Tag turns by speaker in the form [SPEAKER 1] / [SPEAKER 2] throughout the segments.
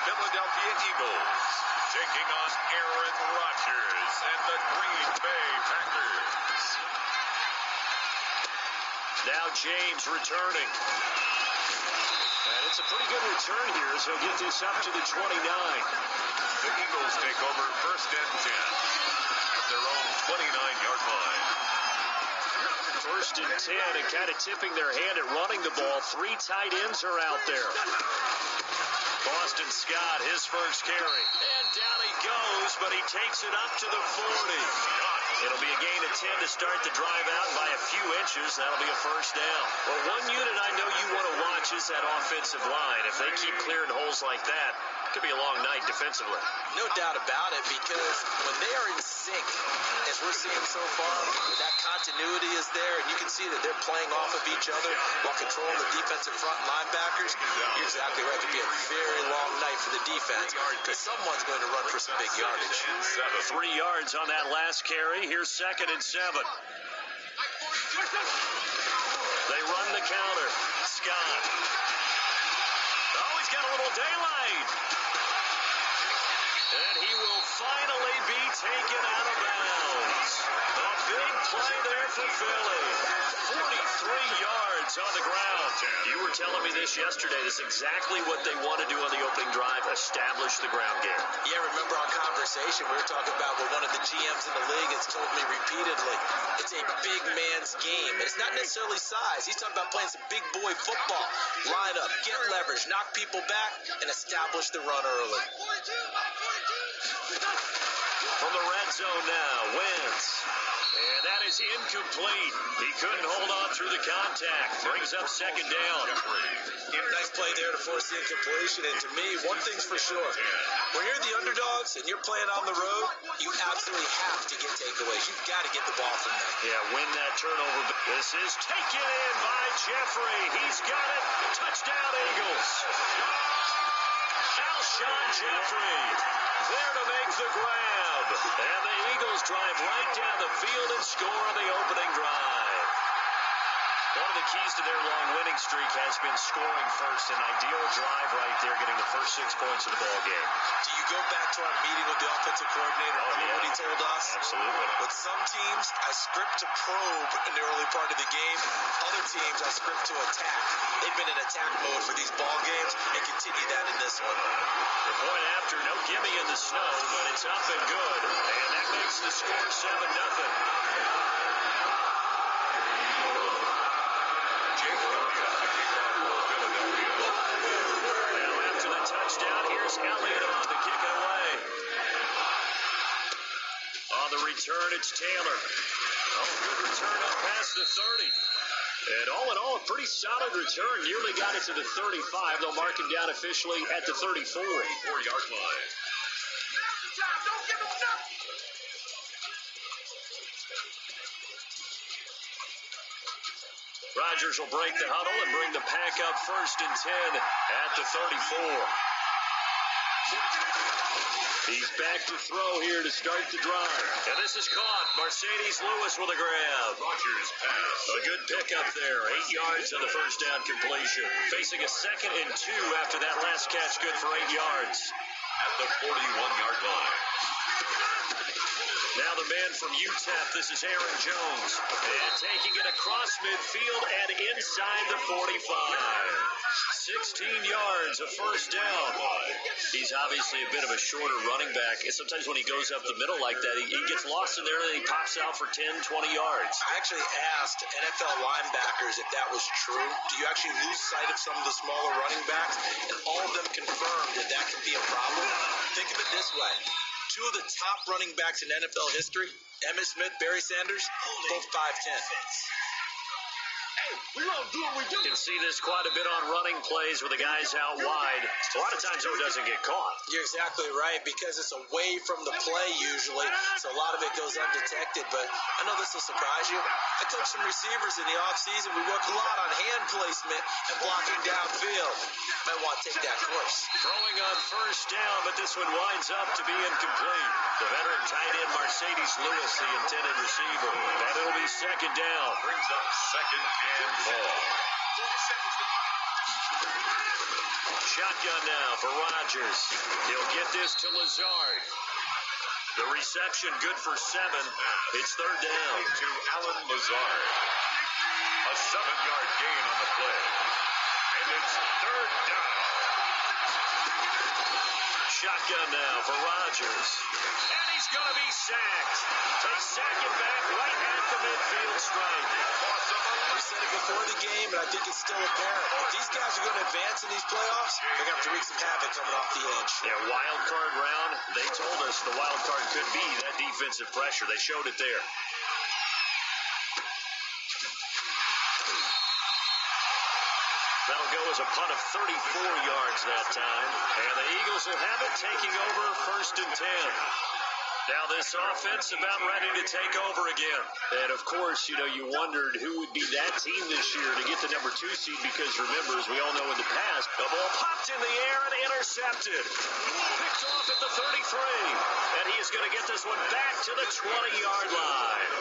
[SPEAKER 1] Philadelphia Eagles taking on Aaron Rodgers and the Green Bay Packers.
[SPEAKER 2] Now James returning. And it's a pretty good return here as he'll get this up to the 29.
[SPEAKER 1] The Eagles take over first and 10 at their own 29-yard line.
[SPEAKER 2] First and 10 and kind of tipping their hand at running the ball. 3 tight ends are out there. Boston Scott, his first carry. And down he goes, but he takes it up to the 40. It'll be a gain of 10 to start the drive out by a few inches. That'll be a first down. Well, one unit I know you want to watch is that offensive line. If they keep clearing holes like that, it could be a long night defensively.
[SPEAKER 3] No doubt about it, because when they are in sync, as we're seeing so far, that continuity is there, and you can see that they're playing off of each other while controlling the defensive front linebackers. You're exactly right. It could be a very long night for the defense, because someone's going to run for some big yardage.
[SPEAKER 2] 3 yards on that last carry. Here's 2nd and 7. They run the counter. Scott. Oh, he's got a little daylight. And he will finally be taken out of bounds. A big play there for Philly. 43 yards on the ground. You were telling me this yesterday. This is exactly what they want to do on the opening drive, establish the ground game.
[SPEAKER 3] Yeah, remember our conversation? We were talking about what one of the GMs in the league has told me repeatedly. It's a big man's game. It's not necessarily size. He's talking about playing some big boy football. Line up, get leverage, knock people back, and establish the run early.
[SPEAKER 2] From the red zone now, Wentz. And that is incomplete. He couldn't hold on through the contact. Brings up 2nd down.
[SPEAKER 3] Nice play there to force the incompletion. And to me, one thing's for sure. When you're the underdogs and you're playing on the road, you absolutely have to get takeaways. You've got to get the ball from them.
[SPEAKER 2] Yeah, win that turnover. This is taken in by Jeffrey. He's got it. Touchdown, Eagles. Alshon Jeffrey there to make the grab. And the Eagles drive right down the field and score on the opening drive. One of the keys to their long winning streak has been scoring first. An ideal drive right there, getting the first 6 points of the ball game.
[SPEAKER 3] Do you go back to our meeting with the offensive coordinator? What he told us?
[SPEAKER 2] Absolutely.
[SPEAKER 3] With some teams, I script to probe in the early part of the game. Other teams, I script to attack. They've been in attack mode for these ball games and continue that in this one.
[SPEAKER 2] The point after, no gimme in the snow, but it's up and good. And that makes the score 7-0. Touchdown. Here's Elliott on to kick it away. On the return, it's Taylor. Oh, good return up past the 30. And all in all, a pretty solid return. Nearly got it to the 35. They'll mark him down officially at the 34.
[SPEAKER 1] 4-yard line.
[SPEAKER 2] Rodgers will break the huddle and bring the pack up 1st and 10 at the 34. He's back to throw here to start the drive. And this is caught. Mercedes Lewis with a grab.
[SPEAKER 1] Rodgers pass.
[SPEAKER 2] A good pickup there. 8 yards on the first down completion. Facing a 2nd and 2 after that last catch. Good for 8 yards.
[SPEAKER 1] At the 41-yard line.
[SPEAKER 2] Now the man from UTEP, this is Aaron Jones. And taking it across midfield and inside the 45. 16 yards, a first down. He's obviously a bit of a shorter running back. And sometimes when he goes up the middle like that, he gets lost in there and he pops out for 10, 20 yards.
[SPEAKER 3] I actually asked NFL linebackers if that was true. Do you actually lose sight of some of the smaller running backs? And all of them confirmed that that can be a problem. Think of it this way. 2 of the top running backs in NFL history, Emmitt Smith, Barry Sanders, both 5'10".
[SPEAKER 2] We don't do what we do. You can see this quite a bit on running plays with the guys out wide. A lot of times, though, it doesn't get caught.
[SPEAKER 3] You're exactly right, because it's away from the play usually, so a lot of it goes undetected. But I know this will surprise you. I coach some receivers in the offseason. We work a lot on hand placement and blocking downfield. Might want to take that course.
[SPEAKER 2] Throwing on first down, but this one winds up to be incomplete. The veteran tight end Mercedes Lewis, the intended receiver. And it'll be 2nd down.
[SPEAKER 1] Brings up 2nd and 4.
[SPEAKER 2] Shotgun now for Rodgers. He'll get this to Lazard. The reception good for 7. It's third down.
[SPEAKER 1] To Alan Lazard. A 7-yard gain on the play. And it's third down.
[SPEAKER 2] Shotgun now for Rodgers. And he's going to be sacked. They sack him back right at the midfield stripe.
[SPEAKER 3] We said it before the game, and I think it's still apparent. If these guys are going to advance in these playoffs, they're going to have to wreak some havoc coming off the edge.
[SPEAKER 2] Yeah, wild card round, they told us the wild card could be that defensive pressure. They showed it there. That'll go as a punt of 34 yards that time. And the Eagles will have it, taking over first and 10. Now this offense about ready to take over again. And of course, you wondered who would be that team this year to get the number 2 seed because remember, as we all know in the past, the ball popped in the air and intercepted. Picked off at the 33. And he is going to get this one back to the 20-yard line.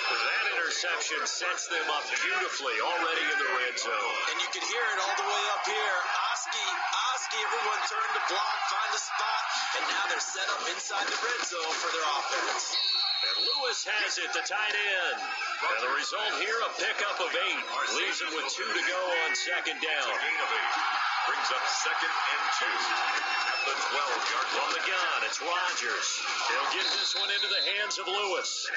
[SPEAKER 2] That interception sets them up beautifully already in the red zone.
[SPEAKER 3] And you can hear it all the way up here. Oski, everyone turned to block, find a spot, and now they're set up inside the red zone for their offense.
[SPEAKER 2] And Lewis has it, the tight end. And the result here, a pickup of 8. Leaves him with 2 to go on second down.
[SPEAKER 1] Gain of 8. Brings up second and 2. At the 12-yard line.
[SPEAKER 2] On the gun, it's Rodgers. He'll get this one into the hands of Lewis.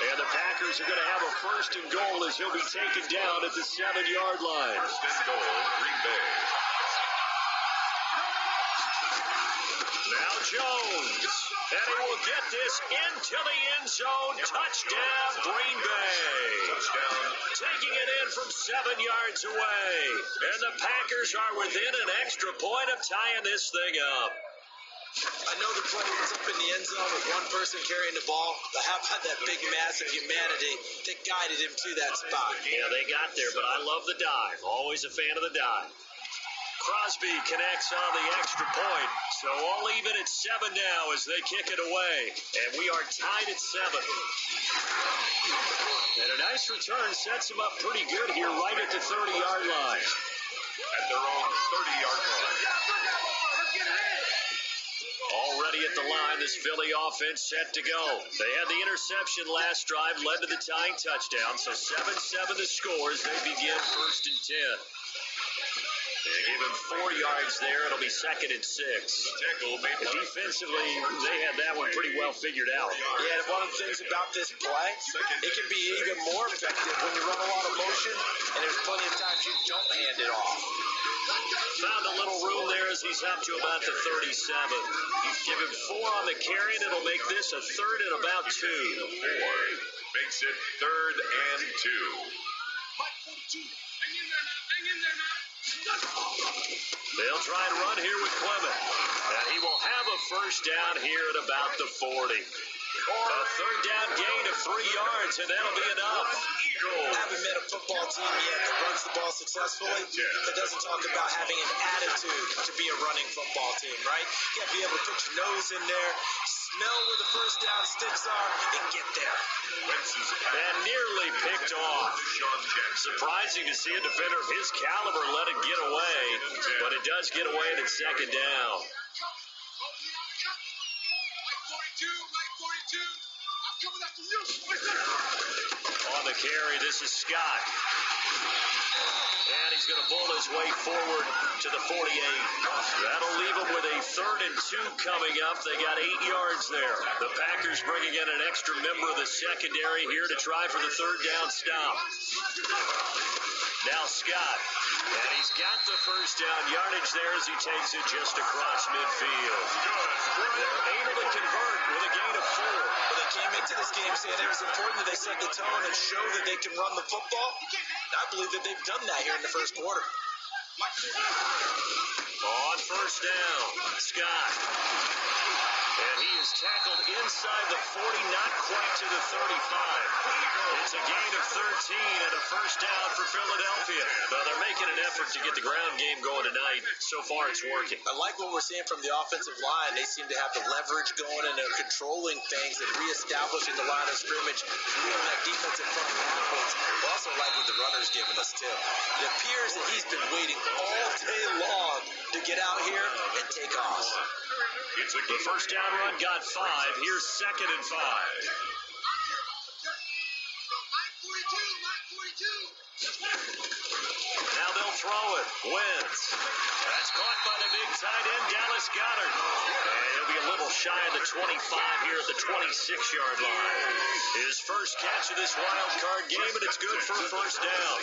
[SPEAKER 2] And the Packers are going to have a first and goal as he'll be taken down at the 7-yard line.
[SPEAKER 1] First and goal, Green Bay.
[SPEAKER 2] Now Jones. And he will get this into the end zone. Touchdown, Green Bay.
[SPEAKER 1] Touchdown.
[SPEAKER 2] Taking it in from 7 yards away. And the Packers are within an extra point of tying this thing up.
[SPEAKER 3] I know the play ends up in the end zone with one person carrying the ball, but how about that big mass of humanity that guided him to that spot?
[SPEAKER 2] Yeah, they got there, but I love the dive. Always a fan of the dive. Crosby connects on the extra point, so all even at 7 now as they kick it away, and we are tied at 7. And a nice return sets them up pretty good here right at the 30-yard line.
[SPEAKER 1] At their own 30-yard line.
[SPEAKER 2] Already at the line, this Philly offense set to go. They had the interception last drive, led to the tying touchdown, so 7-7 the score as they begin first and 10. They gave him 4 yards there. It'll be second and 6. Defensively, they had that one pretty well figured out.
[SPEAKER 3] Yeah, and one of the things about this play, it can be even more effective when you run a lot of motion, and there's plenty of times you don't hand it off.
[SPEAKER 2] Found a little room there as he's up to about the 37. You give him 4 on the carry, and it'll make this a third and about 2.
[SPEAKER 1] 4 makes it third and 2.
[SPEAKER 2] They'll try and run here with Clement. And he will have a first down here at about the 40. A third down gain of 3 yards, and that'll be enough.
[SPEAKER 3] I haven't met a football team yet that runs the ball successfully that doesn't talk about having an attitude to be a running football team, right? You got to be able to put your nose in there, smell where the first down sticks are, and get there.
[SPEAKER 2] And nearly picked off. Surprising to see a defender of his caliber let it get away, but it does get away at second down. On the carry, this is Scott. And he's going to pull his way forward to the 48. That'll leave him with a third and 2 coming up. They got 8 yards there. The Packers bringing in an extra member of the secondary here to try for the third down stop. Now Scott. And he's got the first down yardage there as he takes it just across midfield. They're able to convert with a gain of 4.
[SPEAKER 3] Well, they came into this game saying it was important that they set the tone and show that they can run the football. I believe that they've done that here in the first quarter.
[SPEAKER 2] On first first down. Scott. And he is tackled inside the 40, not quite to the 35. It's a gain of 13 and a first down for Philadelphia. Well, they're making an effort to get the ground game going tonight. So far, it's working.
[SPEAKER 3] I like what we're seeing from the offensive line. They seem to have the leverage going, and they're controlling things and reestablishing the line of scrimmage, doing that defensive front backwards. I also like what the runner's giving us, too. It appears that he's been waiting all day long to get out here and take off.
[SPEAKER 2] The first down run got 5. Here's 2nd and 5. Now they'll throw it. Wentz. That's caught by the big tight end, Dallas Goedert. And he'll be a little shy of the 25 here at the 26-yard line. His first catch of this wild card game, and it's good for a first down.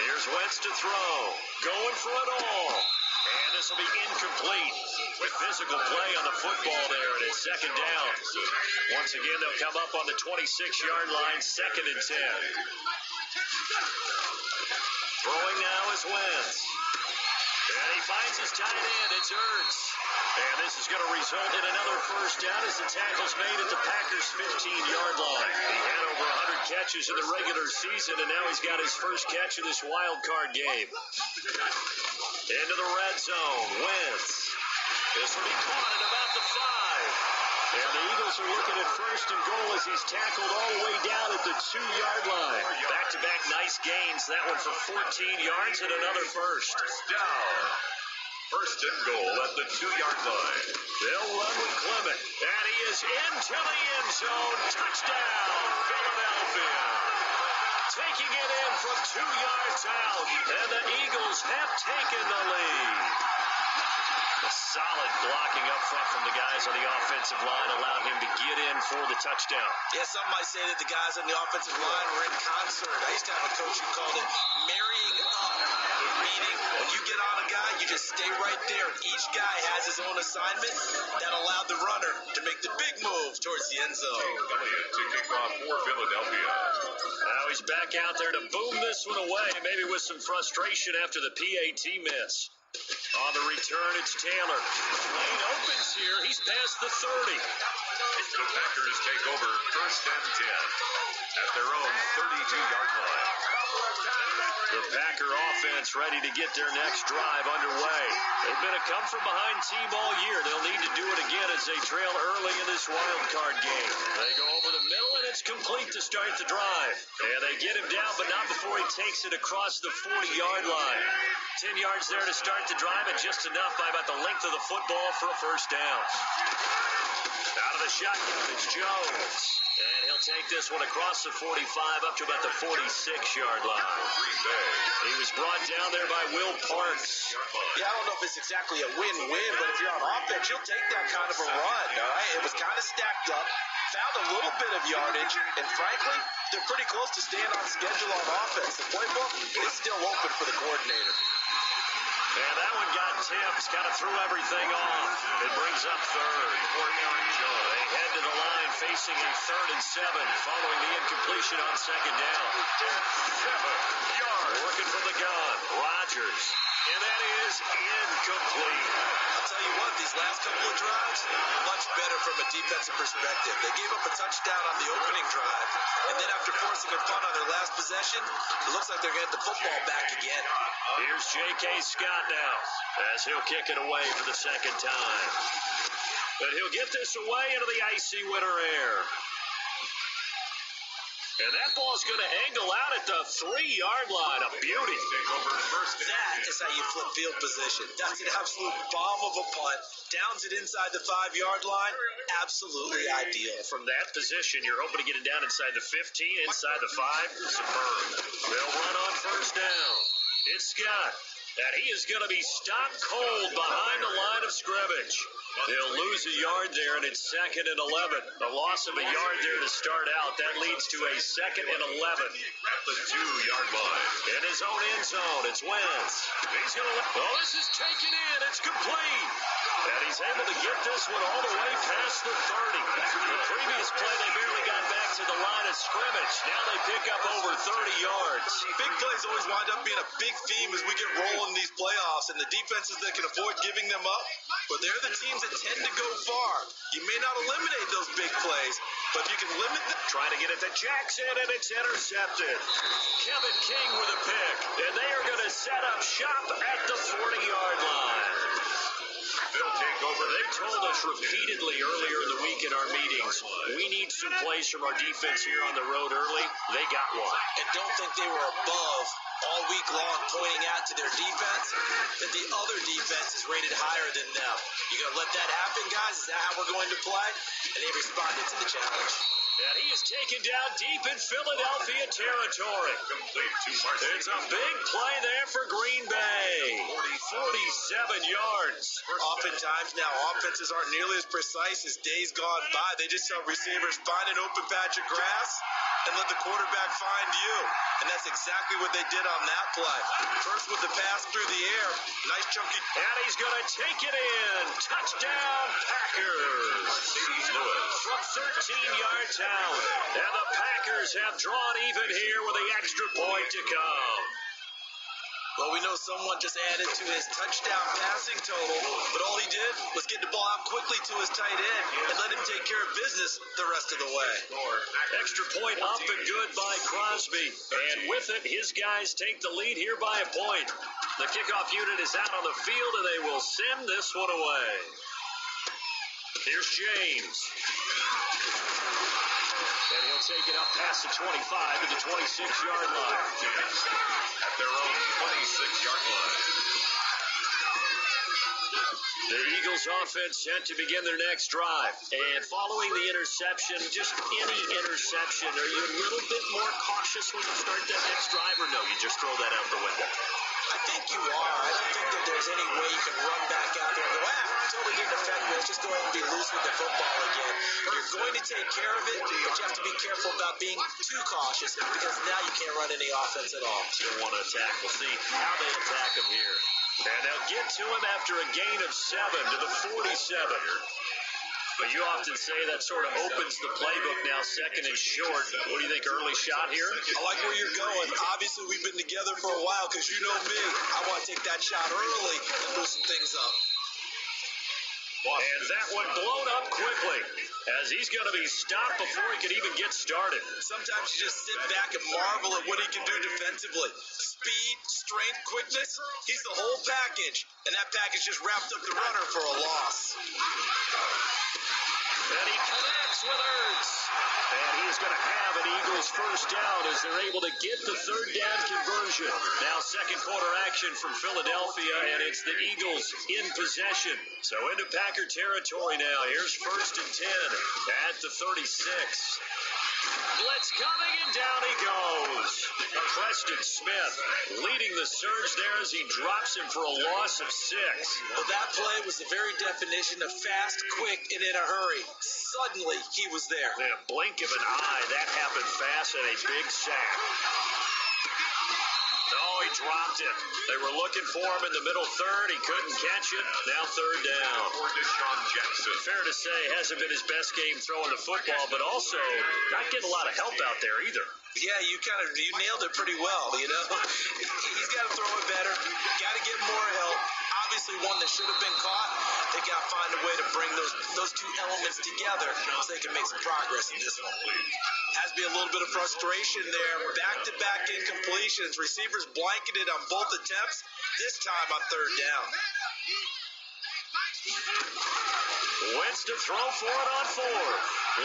[SPEAKER 2] Here's Wentz to throw. Going for it all. And this will be incomplete with physical play on the football there, and it's 2nd down. Once again, they'll come up on the 26-yard line, 2nd and 10. Throwing now is Wentz. And he finds his tight end. It's Ertz. And this is going to result in another first down as the tackle's made at the Packers' 15-yard line. He had over 100 catches in the regular season, and now he's got his first catch of this wild card game. Into the red zone. Wentz. This will be caught at about the 5. And the Eagles are looking at first and goal as he's tackled all the way down at the 2-yard line. Back-to-back nice gains. That one for 14 yards and another first.
[SPEAKER 1] Down. First and goal at the 2-yard line.
[SPEAKER 2] They'll run with Clement. And he is into the end zone. Touchdown, Philadelphia. Taking it in from 2 yards out. And the Eagles have taken the lead. A solid blocking up front from the guys on the offensive line allowed him to get in for the touchdown.
[SPEAKER 3] Yeah, some might say that the guys on the offensive line were in concert. I used to have a coach who called it marrying up, meaning when you get on a guy, you just stay right there. Each guy has his own assignment. That allowed the runner to make the big move towards the end zone.
[SPEAKER 1] Elliott to kick off for Philadelphia.
[SPEAKER 2] Now he's back out there to boom this one away, maybe with some frustration after the PAT miss. On the return, it's Taylor. Lane opens here. He's past the 30.
[SPEAKER 1] The Packers take over first and 10 at their own 32-yard line.
[SPEAKER 2] The Packer offense ready to get their next drive underway. They've been a come-from-behind team all year. They'll need to do it again as they trail early in this wild card game. They go over the middle, and it's complete to start the drive. And they get him down, but not before he takes it across the 40-yard line. 10 yards there to start the drive, and just enough by about the length of the football for a first down. Out of the shotgun, it's Jones. And he'll take this one across the 45 up to about the 46-yard line. He was brought down there by Will Parks.
[SPEAKER 3] Yeah, I don't know if it's exactly a win-win, but if you're on offense, you'll take that kind of a run, all right? It was kind of stacked up, found a little bit of yardage, and frankly, they're pretty close to staying on schedule on offense. The playbook is still open for the coordinator.
[SPEAKER 2] And that one got tipped, kind of threw everything off. It brings up third. They head to the line facing a 3rd and 7 following the incompletion on 2nd down. 7 yards. Working from the gun. Rodgers. And that is incomplete.
[SPEAKER 3] I'll tell you what, these last couple of drives, much better from a defensive perspective. They gave up a touchdown on the opening drive, and then after forcing a punt on their last possession, it looks like they're going to get the football back again.
[SPEAKER 2] Here's J.K. Scott now as he'll kick it away for the 2nd time. But he'll get this away into the icy winter air. And that ball's going to angle out at the 3-yard line. A beauty.
[SPEAKER 3] That is how you flip field position. That's an absolute bomb of a punt. Downs it inside the 5-yard line. Absolutely ideal.
[SPEAKER 2] From that position, you're hoping to get it down inside the 15, inside the 5. Superb. They'll run on first down. It's Scott. And he is going to be stopped cold behind the line of scrimmage. They'll lose a yard there, and it's 2nd and 11. A loss of a yard there to start out. That leads to a 2nd and 11
[SPEAKER 1] at the 2-yard line.
[SPEAKER 2] In his own end zone, it's Wentz. He's going to this is taken in. It's complete. And he's able to get this one all the way past the 30. The previous play, they barely got back to the line of scrimmage. Now they pick up over 30 yards.
[SPEAKER 3] Big plays always wind up being a big theme as we get rolling trouble in these playoffs, and the defenses that can avoid giving them up, but they're the teams that tend to go far. You may not eliminate those big plays, but if you can limit them.
[SPEAKER 2] Trying to get it to Jackson, and it's intercepted. Kevin King with a pick, and they are going to set up shop at the 40-yard line.
[SPEAKER 1] They'll take over.
[SPEAKER 2] They told us repeatedly earlier in the week in our meetings, we need some plays from our defense here on the road early. They got one.
[SPEAKER 3] And don't think they were above all week long pointing out to their defense that the other defense is rated higher than them. You going to let that happen, guys? Is that how we're going to play? And they responded to the challenge.
[SPEAKER 2] And he is taken down deep in Philadelphia territory.
[SPEAKER 1] Complete to Marcy.
[SPEAKER 2] It's a big play there for Green Bay. 47 yards.
[SPEAKER 3] Oftentimes now, offenses aren't nearly as precise as days gone by. They just tell receivers, find an open patch of grass and let the quarterback find you. And that's exactly what they did on that play. First with the pass through the air. Nice chunky.
[SPEAKER 2] And he's going to take it in. Touchdown, Packers. From 13 yards out. And the Packers have drawn even here with the extra point to come.
[SPEAKER 3] Well, we know someone just added to his touchdown passing total, but all he did was get the ball out quickly to his tight end and let him take care of business the rest of the way.
[SPEAKER 2] Extra point up and good by Crosby. And with it, his guys take the lead here by a point. The kickoff unit is out on the field, and they will send this one away. Here's James. And he'll take it up past the 25 to the 26-yard line.
[SPEAKER 1] At their own 26-yard line.
[SPEAKER 2] The Eagles offense set to begin their next drive. And following the interception, just any interception, are you a little bit more cautious when you start that next drive, or no, you just throw that out the window?
[SPEAKER 3] I think you are. I don't think that there's any way you can run back out there and go, totally didn't affect me. Let's just go ahead and be loose with the football again. You're going to take care of it, but you have to be careful about being too cautious because now you can't run any offense at all.
[SPEAKER 2] You don't want to attack. We'll see how they attack him here. And they'll get to him after a gain of 7 to the 47. But you often say that sort of opens the playbook now, second and short. What do you think, early shot here?
[SPEAKER 3] I like where you're going. Obviously, we've been together for a while because you know me. I want to take that shot early and loosen things up.
[SPEAKER 2] And that one blown up quickly as he's going to be stopped before he can even get started.
[SPEAKER 3] Sometimes you just sit back and marvel at what he can do defensively. Speed, strength, quickness, he's the whole package. And that package just wrapped up the runner for a loss.
[SPEAKER 2] And he connects with Ertz. And he's going to have an Eagles first down as they're able to get the third down conversion. Now second quarter action from Philadelphia, and it's the Eagles in possession. So into Packer territory now. Here's first and 10 at the 36. Blitz coming, and down he goes. Preston Smith leading the surge there as he drops him for a loss of 6.
[SPEAKER 3] Well, that play was the very definition of fast, quick, and in a hurry. Suddenly, he was there.
[SPEAKER 2] In a blink of an eye, that happened fast, and a big sack. Oh, he dropped it. They were looking for him in the middle third. He couldn't catch it. Now third down.
[SPEAKER 1] For Deshaun Jackson.
[SPEAKER 2] Fair to say, hasn't been his best game throwing the football, but also not getting a lot of help out there either.
[SPEAKER 3] Yeah, you nailed it pretty well, you know. He's got to throw it better. Got to get more help. Obviously, one that should have been caught. They got to find a way to bring those two elements together so they can make some progress in this one. Has to be a little bit of frustration there. Back-to-back incompletions. Receivers blanketed on both attempts. This time on third down.
[SPEAKER 2] Wentz to throw for it on 4.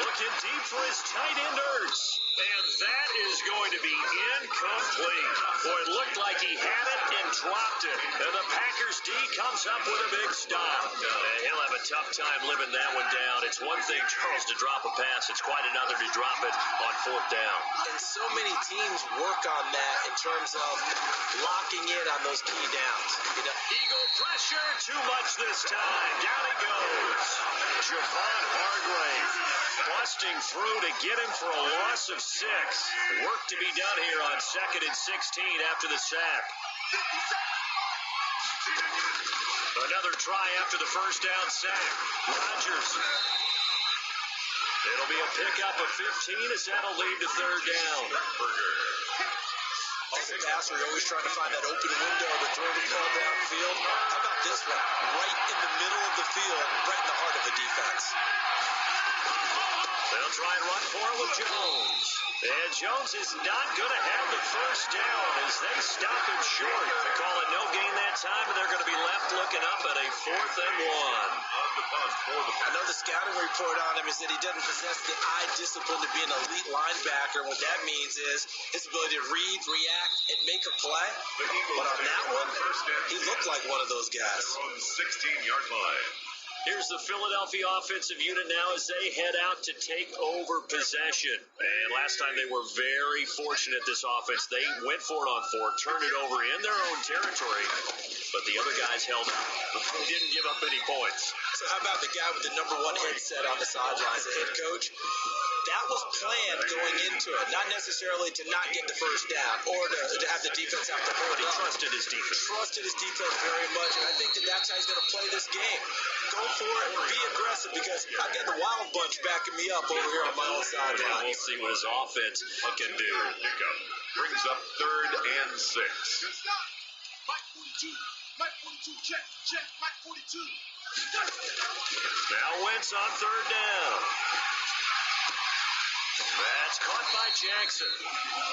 [SPEAKER 2] Looking deep for his tight end Ertz. And that is going to be incomplete. Boy, it looked like he had it and dropped it. And the Packers D comes up with a big stop. He'll have a tough time living that one down. It's one thing, Charles, to drop a pass. It's quite another to drop it on fourth down.
[SPEAKER 3] And so many teams work on that in terms of locking in on those key downs. You know?
[SPEAKER 2] Eagle pressure, too much this time. Down he goes. Javon Hargrave busting through to get him for a loss of 6. Work to be done here on 2nd and 16 after the sack. Another try after the first down sack. Rodgers. It'll be a pickup of 15 as that'll lead to third down.
[SPEAKER 3] As a passer, you're always trying to find that open window to throw the ball downfield. How about this one? Right in the middle of the field, right in the heart of a defense.
[SPEAKER 2] They'll try and run for it with Jones. And Jones is not going to have the first down as they stop him short. They call it no gain that time, and they're going to be left looking up at a 4th and 1.
[SPEAKER 3] I know the scouting report on him is that he doesn't possess the eye discipline to be an elite linebacker. What that means is his ability to read, react, and make a play. But on that one, he looked like one of those guys.
[SPEAKER 1] 16-yard line.
[SPEAKER 2] Here's the Philadelphia offensive unit now as they head out to take over possession. And last time they were very fortunate, this offense. They went for it on 4, turned it over in their own territory, but the other guys held out. They didn't give up any points.
[SPEAKER 3] So how about the guy with the number 1 headset on the sidelines, the head coach? That was planned going into it, not necessarily to not get the first down or to have the defense have to hold
[SPEAKER 2] He
[SPEAKER 3] up.
[SPEAKER 2] trusted his defense.
[SPEAKER 3] Trusted his defense very much, and I think that's how he's going to play this game. Go for it, be aggressive, because I got the Wild Bunch backing me up over here on my own sideline.
[SPEAKER 2] Yeah, we'll see what his offense can do.
[SPEAKER 1] Pickup brings up 3rd and 6.
[SPEAKER 4] Mike 42. Mike 42. Check. Mike 42.
[SPEAKER 2] Now Wentz on 3rd down. That's caught by Jackson.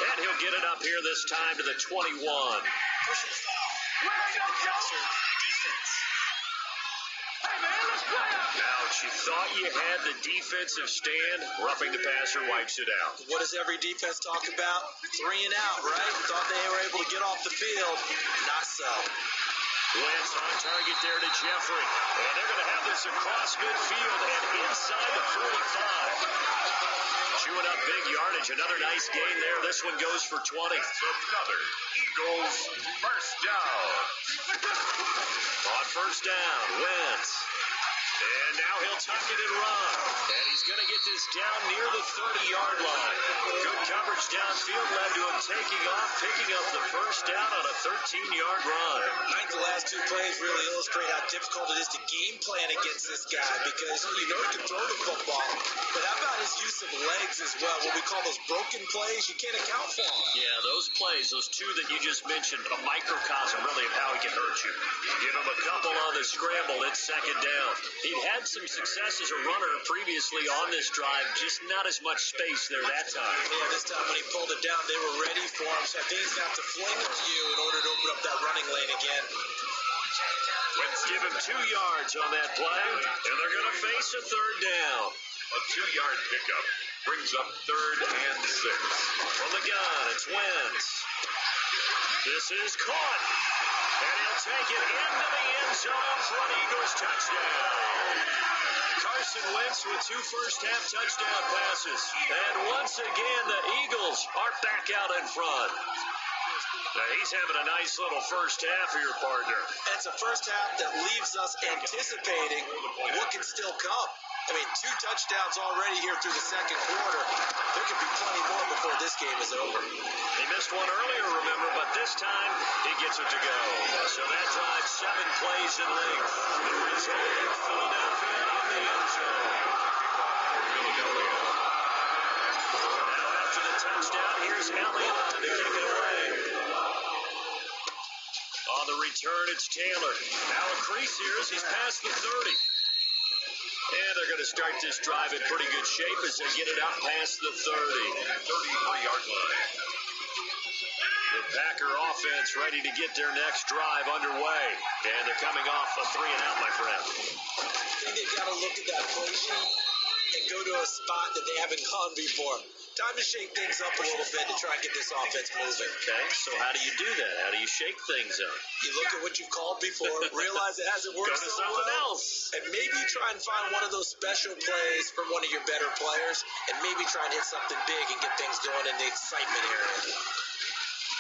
[SPEAKER 2] And he'll get it up here this time to the 21.
[SPEAKER 3] Pushing the foul. Roughing the passer defense.
[SPEAKER 2] Ouch, you thought you had the defensive stand. Roughing the passer wipes it out.
[SPEAKER 3] What does every defense talk about? 3 and out, right? Thought they were able to get off the field. Not so.
[SPEAKER 2] Wentz on target there to Jeffrey. And they're going to have this across midfield and inside the 45. Chewing up big yardage. Another nice gain there. This one goes for 20.
[SPEAKER 1] Another Eagles first down.
[SPEAKER 2] On first down, Wentz. And now he'll tuck it and run. And he's going to get this down near the 30-yard line. Good coverage downfield led to him taking off, picking up the first down on a 13-yard run.
[SPEAKER 3] I think the last 2 plays really illustrate how difficult it is to game plan against this guy, because you know he can throw the football, but how about his use of legs as well? What we call those broken plays, you can't account for them.
[SPEAKER 2] Yeah, those plays, those 2 that you just mentioned, a microcosm really of how he can hurt you. Give him a couple on the scramble, it's 2nd down. He'd had some success as a runner previously on this drive, just not as much space there that time.
[SPEAKER 3] Yeah, this time when he pulled it down, they were ready for him, so I think he's going to have to fling a few in order to open up that running lane again.
[SPEAKER 2] Let's give him 2 yards on that play, and they're going to face a 3rd down.
[SPEAKER 1] A 2-yard pickup brings up 3rd and 6.
[SPEAKER 2] From the gun, it's Wentz. This is caught. And he'll take it into the end zone for an Eagles touchdown. Carson Wentz with 2 first-half touchdown passes. And once again, the Eagles are back out in front. Now, he's having a nice little first half here, partner.
[SPEAKER 3] And it's a first half that leaves us anticipating what can still come. I mean, 2 touchdowns already here through the 2nd quarter. There could be plenty more before this game is over.
[SPEAKER 2] He missed one earlier, remember, but this time he gets it to go. So that drive, 7 plays in length. The result, Philadelphia in the end zone. Now after the touchdown, here's Elliott to kick it away. On the return, it's Taylor. Now a crease here as he's past the 30. And they're going to start this drive in pretty good shape as they get it out past the 30.
[SPEAKER 1] 33-yard line.
[SPEAKER 2] The Packer offense ready to get their next drive underway. And they're coming off a 3-and-out, my friend.
[SPEAKER 3] I think they've got to look at that play sheet and go to a spot that they haven't gone before. Time to shake things up a little bit to try and get this offense moving.
[SPEAKER 2] Okay, so how do you do that? How do you shake things up?
[SPEAKER 3] You look at what you've called before, realize it hasn't worked
[SPEAKER 2] Go to
[SPEAKER 3] so
[SPEAKER 2] something
[SPEAKER 3] well,
[SPEAKER 2] else.
[SPEAKER 3] and maybe try and find one of those special plays from one of your better players, and maybe try and hit something big and get things going in the excitement area.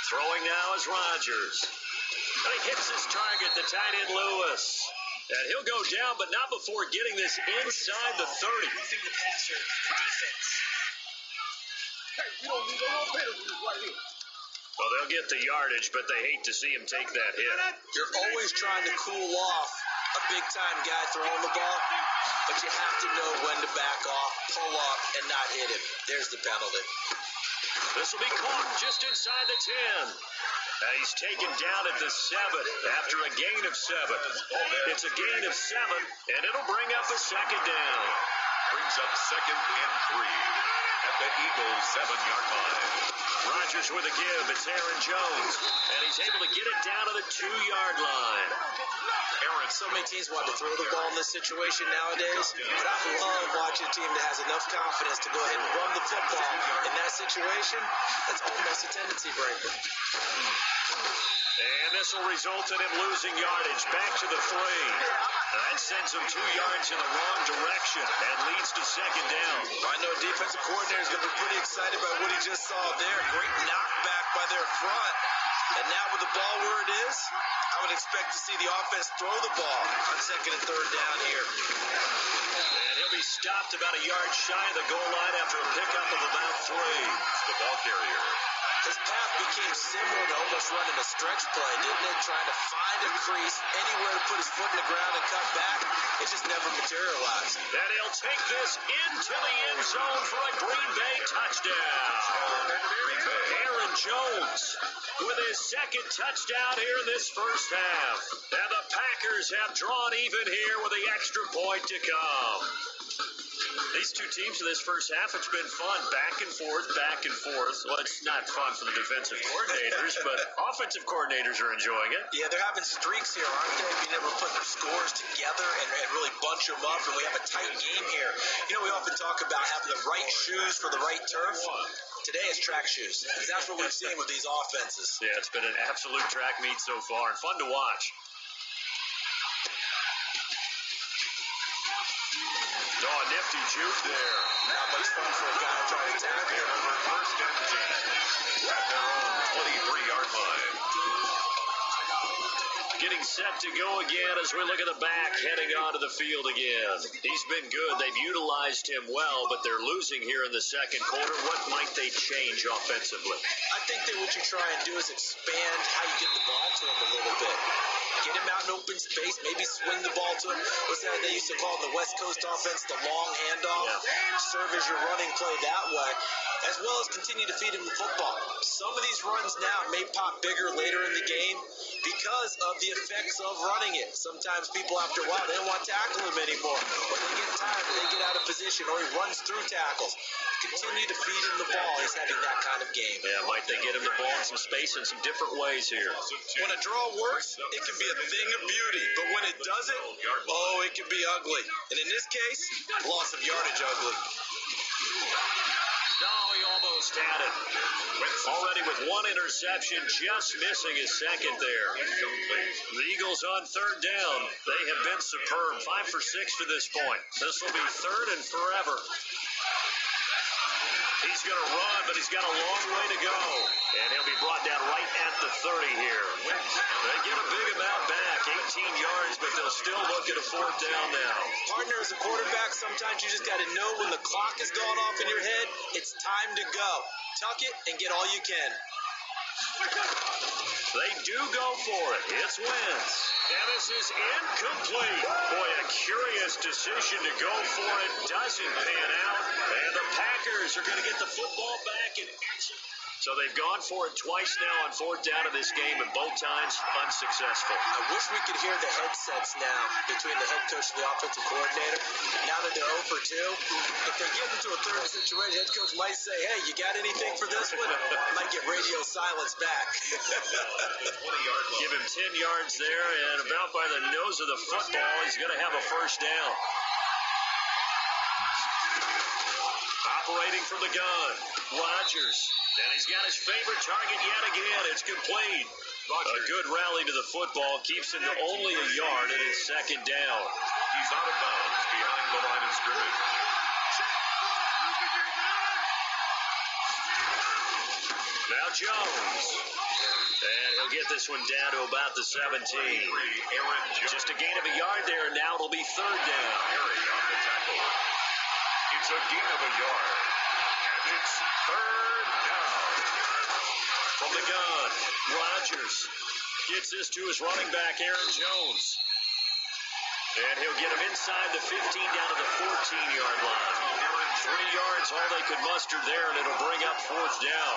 [SPEAKER 2] Throwing now is Rodgers. And he hits his target, the tight end Lewis. And he'll go down, but not before getting this inside the 30.
[SPEAKER 3] Roughing the passer defense.
[SPEAKER 4] Hey, we don't need no more penalties right here.
[SPEAKER 2] Well, they'll get the yardage, but they hate to see him take that hit.
[SPEAKER 3] You're always trying to cool off a big-time guy throwing the ball, but you have to know when to back off, pull up, and not hit him. There's the penalty.
[SPEAKER 2] This will be caught just inside the 10. He's taken down at the 7 after a gain of 7. It's a gain of 7, and it'll bring up a second down.
[SPEAKER 1] Brings up 2nd and 3 at the Eagles' 7-yard line.
[SPEAKER 2] Rodgers with a give. It's Aaron Jones, and he's able to get it down to the 2-yard line.
[SPEAKER 3] Aaron, so many teams want to throw the ball in this situation nowadays, but I love watching a team that has enough confidence to go ahead and run the football in that situation. That's almost a tendency breaker.
[SPEAKER 2] And this will result in him losing yardage back to the 3. That sends him 2 yards in the wrong direction and leads to second down.
[SPEAKER 3] I know a defensive coordinator is going to be pretty excited about what he just saw there. Great knockback by their front. And now with the ball where it is, I would expect to see the offense throw the ball on 2nd and 3rd down here.
[SPEAKER 2] And he'll be stopped about a yard shy of the goal line after a pickup of about 3.
[SPEAKER 1] The ball carrier.
[SPEAKER 3] His path became similar to almost running a stretch play, didn't it? Trying to find a crease, anywhere to put his foot in the ground and cut back. It just never materialized.
[SPEAKER 2] And he'll take this into the end zone for a Green Bay touchdown. Aaron Jones with his 2nd touchdown here in this first half. And the Packers have drawn even here with the extra point to come. These two teams in this first half, it's been fun. Back and forth, back and forth. Well, it's not fun for the defensive coordinators, but offensive coordinators are enjoying it.
[SPEAKER 3] Yeah, they're having streaks here, aren't they? Being able to put their scores together and really bunch them up, and we have a tight game here. You know, we often talk about having the right shoes for the right turf. Today is track shoes. That's what we've seen with these offenses.
[SPEAKER 2] Yeah, it's been an absolute track meet so far and fun to watch. Oh, nifty juke there.
[SPEAKER 3] Not much fun for a guy trying to tackle him.
[SPEAKER 1] First and 10 at their own 23-yard line.
[SPEAKER 2] Getting set to go again as we look at the back heading onto the field again. He's been good. They've utilized him well, but they're losing here in the second quarter. What might they change offensively?
[SPEAKER 3] I think that what you try and do is expand how you get the ball to him a little bit. Get him out in open space, maybe swing the ball to him. What's that they used to call in the West Coast offense, the long handoff? Yeah. Serve as your running play that way, as well as continue to feed him the football. Some of these runs now may pop bigger later in the game because of the effects of running it. Sometimes people, after a while, they don't want to tackle him anymore. Or they get tired, or they get out of position, or he runs through tackles. Continue to feed him the ball. He's having that kind of game.
[SPEAKER 2] Yeah, might they get him the ball in some space in some different ways here.
[SPEAKER 3] When a draw works, it can be a thing of beauty. But when it doesn't, oh, it can be ugly. And in this case, loss of yardage ugly.
[SPEAKER 2] No, he almost had it. Already with one interception, just missing his second there. The Eagles on 3rd down. They have been superb. 5 for 6 to this point. This will be 3rd and forever. He's going to run, but he's got a long way to go. And he'll be brought down right at the 30 here. They get a big amount back, 18 yards, but they'll still look at a 4th down now.
[SPEAKER 3] Partner, as a quarterback, sometimes you just got to know when the clock is going off in your head, it's time to go. Tuck it and get all you can.
[SPEAKER 2] They do go for it. It's Wentz. And this is incomplete. Boy, a curious decision to go for it. Doesn't pan out. And the Packers are going to get the football back and so they've gone for it twice now on 4th down of this game, and both times unsuccessful.
[SPEAKER 3] I wish we could hear the headsets now between the head coach and the offensive coordinator. Now that they're 0 for 2, if they get into a third situation, head coach might say, hey, you got anything for this one? Might get radio silence back.
[SPEAKER 2] Give him 10 yards there, and about by the nose of the football, he's going to have a first down. Operating from the gun, Rodgers. And he's got his favorite target yet again. It's complete. A good rally to the football. Keeps him to only a yard, and it's 2nd down.
[SPEAKER 1] He's out of bounds behind the line of scrimmage.
[SPEAKER 2] Now Jones. And he'll get this one down to about the 17. Just a gain of a yard there, and now it'll be 3rd down.
[SPEAKER 1] Harry on the tackle. It's a gain of a yard. And it's 3rd down.
[SPEAKER 2] From the gun, Rodgers gets this to his running back, Aaron Jones. And he'll get him inside the 15 down to the 14-yard line. 3 yards, all they could muster there, and it'll bring up 4th down.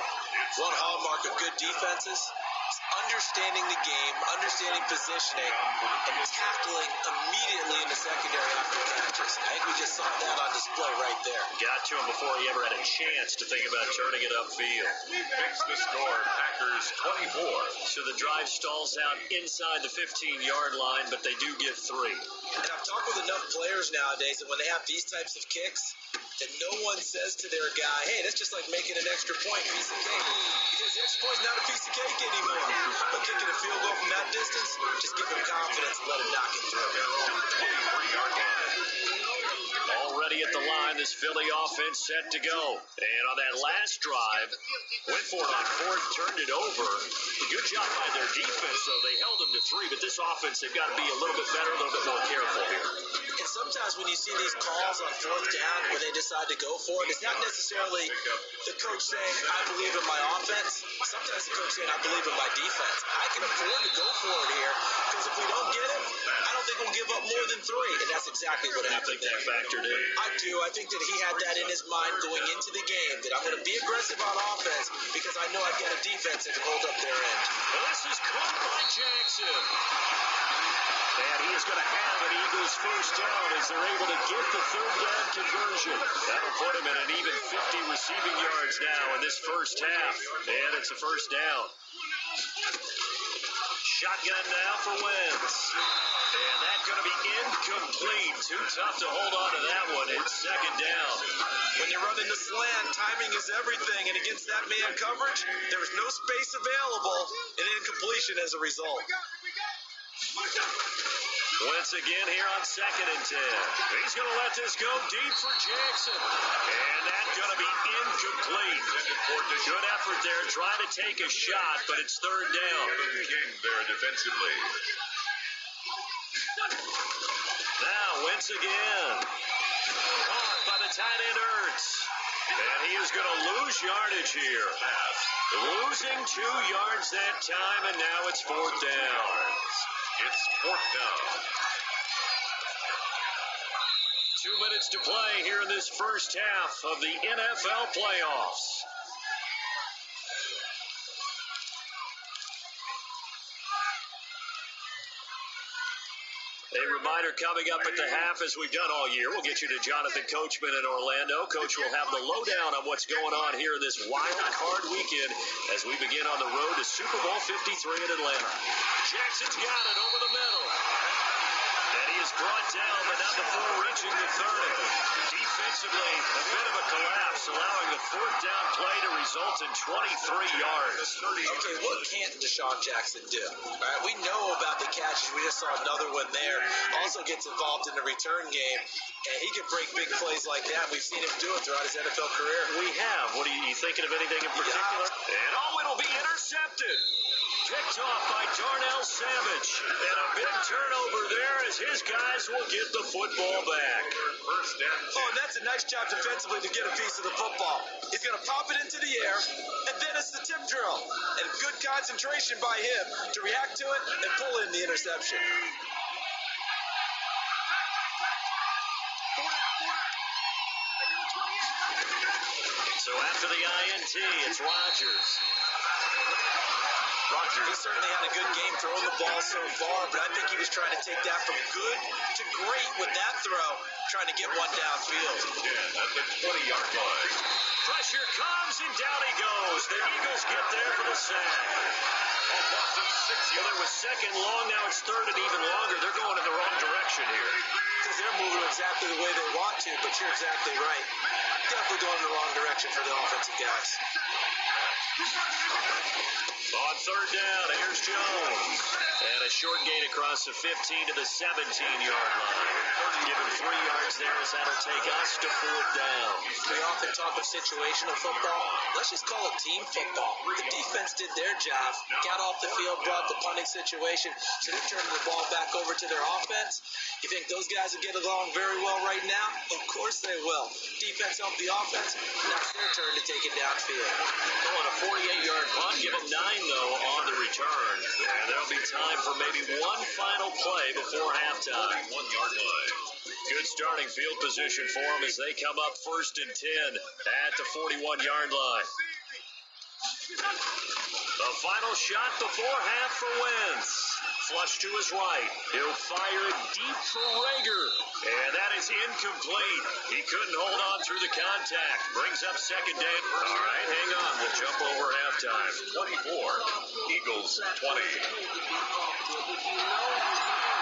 [SPEAKER 3] One hallmark of good defenses is understanding the game, understanding positioning, and tackling immediately in the secondary after catches. I think we just saw that on display right there.
[SPEAKER 2] Got to him before he ever had a chance to think about turning it upfield.
[SPEAKER 1] Makes the score Packers 24.
[SPEAKER 2] So the drive stalls out inside the 15-yard line, but they do get 3.
[SPEAKER 3] And I've talked with enough players nowadays that when they have these types of kicks, that no one says to their guy, hey, that's just like making an extra point piece of cake. Because the extra point's not a piece of cake anymore. But kicking a field goal from that distance, just give him confidence and let him knock it through.
[SPEAKER 1] 23-yard line.
[SPEAKER 2] Already at the line, this Philly offense set to go. And on that last drive, went for it on 4th, turned it over. A good job by their defense, though. They held them to 3, but this offense, they've got to be a little bit better, a little bit more careful here.
[SPEAKER 3] And sometimes when you see these calls on 4th down where they decide to go for it, it's not necessarily the coach saying, I believe in my offense. Sometimes the coach saying, I believe in my defense. I can afford to go for it here because if we don't get it, I don't think we'll give up more than 3. And that's exactly what happened.
[SPEAKER 2] I think that factored in.
[SPEAKER 3] I do. I think that he had that in his mind going into the game, that I'm going to be aggressive on offense because I know I've got a defense that can hold up their end.
[SPEAKER 2] Well, this is caught by Jackson. And he is going to have an Eagles first down as they're able to get the 3rd down conversion. That'll put him at an even 50 receiving yards now in this first half. And it's a first down. Shotgun now for Wentz. And that's going to be incomplete. Too tough to hold on to that one. It's 2nd down.
[SPEAKER 3] When you're running the slant, timing is everything. And against that man coverage, there's no space available and incompletion as a result.
[SPEAKER 2] Once again here on 2nd and 10. He's going to let this go deep for Jackson. And that's going to be incomplete. Good effort there, trying to take a shot, but it's 3rd down.
[SPEAKER 1] King there defensively.
[SPEAKER 2] Now, Wentz again. Caught by the tight end Ertz. And he is going to lose yardage here. Losing 2 yards that time, and now it's 4th down.
[SPEAKER 1] It's 4th down.
[SPEAKER 2] 2 minutes to play here in this first half of the NFL playoffs. A reminder coming up at the half, as we've done all year, we'll get you to Jonathan Coachman in Orlando. Coach will have the lowdown on what's going on here in this Wildcard weekend as we begin on the road to Super Bowl 53 in Atlanta. Jackson's got it over the middle. And he is brought down, but not before reaching the 30. Defensively, a bit of a collapse, allowing the 4th down play to result in 23 yards.
[SPEAKER 3] Okay, what can't Deshaun Jackson do? All right, we know about the catches. We just saw another one there. Also gets involved in the return game, and he can break big plays like that. We've seen him do it throughout his NFL career.
[SPEAKER 2] We have. What are you thinking of anything in particular? And it'll be intercepted. Picked off by Darnell Savage. And a big turnover there as his guys will get the football back.
[SPEAKER 1] First down.
[SPEAKER 3] Oh, and that's a nice job defensively to get a piece of the football. He's going to pop it into the air, and then it's the tip drill. And good concentration by him to react to it and pull in the interception.
[SPEAKER 2] So after the INT, it's Rodgers.
[SPEAKER 3] He certainly had a good game throwing the ball so far, but I think he was trying to take that from good to great with that throw, trying to get one downfield.
[SPEAKER 1] At the 20-yard line.
[SPEAKER 2] Pressure comes, and down he goes. The Eagles get there for the sack. A loss of 6 yards. It was 2nd long, now it's 3rd and even longer. They're going in the wrong direction here.
[SPEAKER 3] Because they're moving exactly the way they want to, but you're exactly right. Definitely going in the wrong direction for the offensive guys.
[SPEAKER 2] On 3rd down, here's Jones. And a short gain across the 15 to the 17-yard line. Give him 3 yards there as that'll take us to 4th down.
[SPEAKER 3] We often talk of situational football. Let's just call it team football. The defense did their job, got off the field, brought the punting situation, so they're turning the ball back over to their offense. You think those guys will get along very well right now? Of course they will. Defense helped the offense. Now it's their turn to take it downfield.
[SPEAKER 2] On a 48-yard punt, give them 9, though, on the return. And there'll be time for maybe one final play before halftime.
[SPEAKER 1] 1-yard line.
[SPEAKER 2] Good starting field position for them as they come up 1st and 10 at the 41-yard line. The final shot before half for Wentz. Flush to his right. He'll fire it deep for Rager. And that is incomplete. He couldn't hold on through the contact. Brings up 2nd down. All right, hang on. We'll jump over halftime.
[SPEAKER 1] 24. Eagles 20.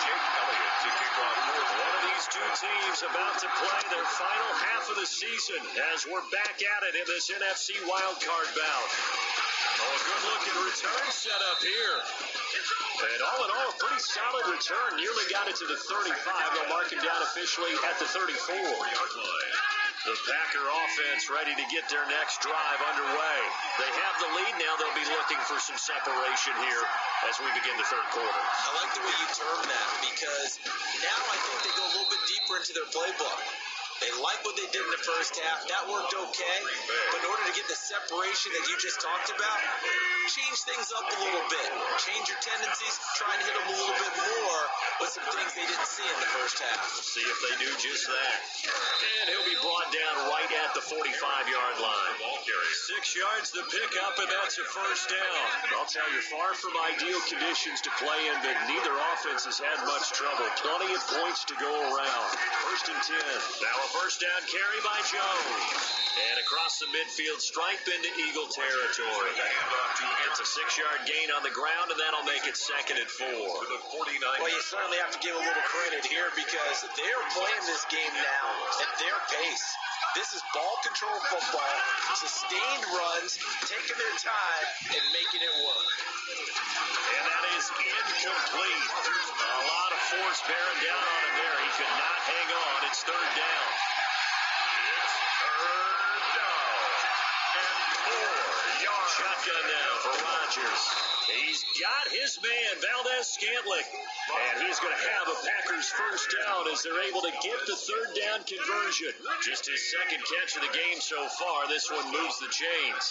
[SPEAKER 1] Jake Elliott to kick off fourth.
[SPEAKER 2] One of these two teams about to play their final half of the season as we're back at it in this NFC Wildcard bout. Oh, a good-looking return set up here. And all in all, a pretty solid return. Nearly got it to the 35. They'll mark him down officially at the 34.
[SPEAKER 1] 4-yard line.
[SPEAKER 2] The Packer offense ready to get their next drive underway. They have the lead now. They'll be looking for some separation here as we begin the third quarter.
[SPEAKER 3] I like the way you term that because now I think they go a little bit deeper into their playbook. They like what they did in the first half. That worked okay. But in order to get the separation that you just talked about, change things up a little bit. Change your tendencies. Try and hit them a little bit more with some things they didn't see in the first half.
[SPEAKER 2] We'll see if they do just that. And he'll be brought down right at the 45-yard line.
[SPEAKER 1] Ball carrier.
[SPEAKER 2] 6 yards the pickup, and that's a first down. I'll tell you, far from ideal conditions to play in, but neither offense has had much trouble. Plenty of points to go around. 1st and 10. Now a first down carry by Jones. And across the midfield stripe into Eagle territory. It's a 6-yard gain on the ground, and that'll make it 2nd and 4.
[SPEAKER 1] To the 49.
[SPEAKER 3] Well, you certainly have to give a little credit here because they're playing this game now at their pace. This is ball control football, sustained runs, taking their time, and making it work.
[SPEAKER 2] And that is incomplete. A lot of force bearing down on him there. He could not hang on. It's 3rd down.
[SPEAKER 1] It's 3rd down. And 4 yards.
[SPEAKER 2] Shotgun now for Rodgers. He's got his man, Valdez-Scantling. And he's going to have a Packers first down as they're able to get the 3rd down conversion. Just his 2nd catch of the game so far. This one moves the chains.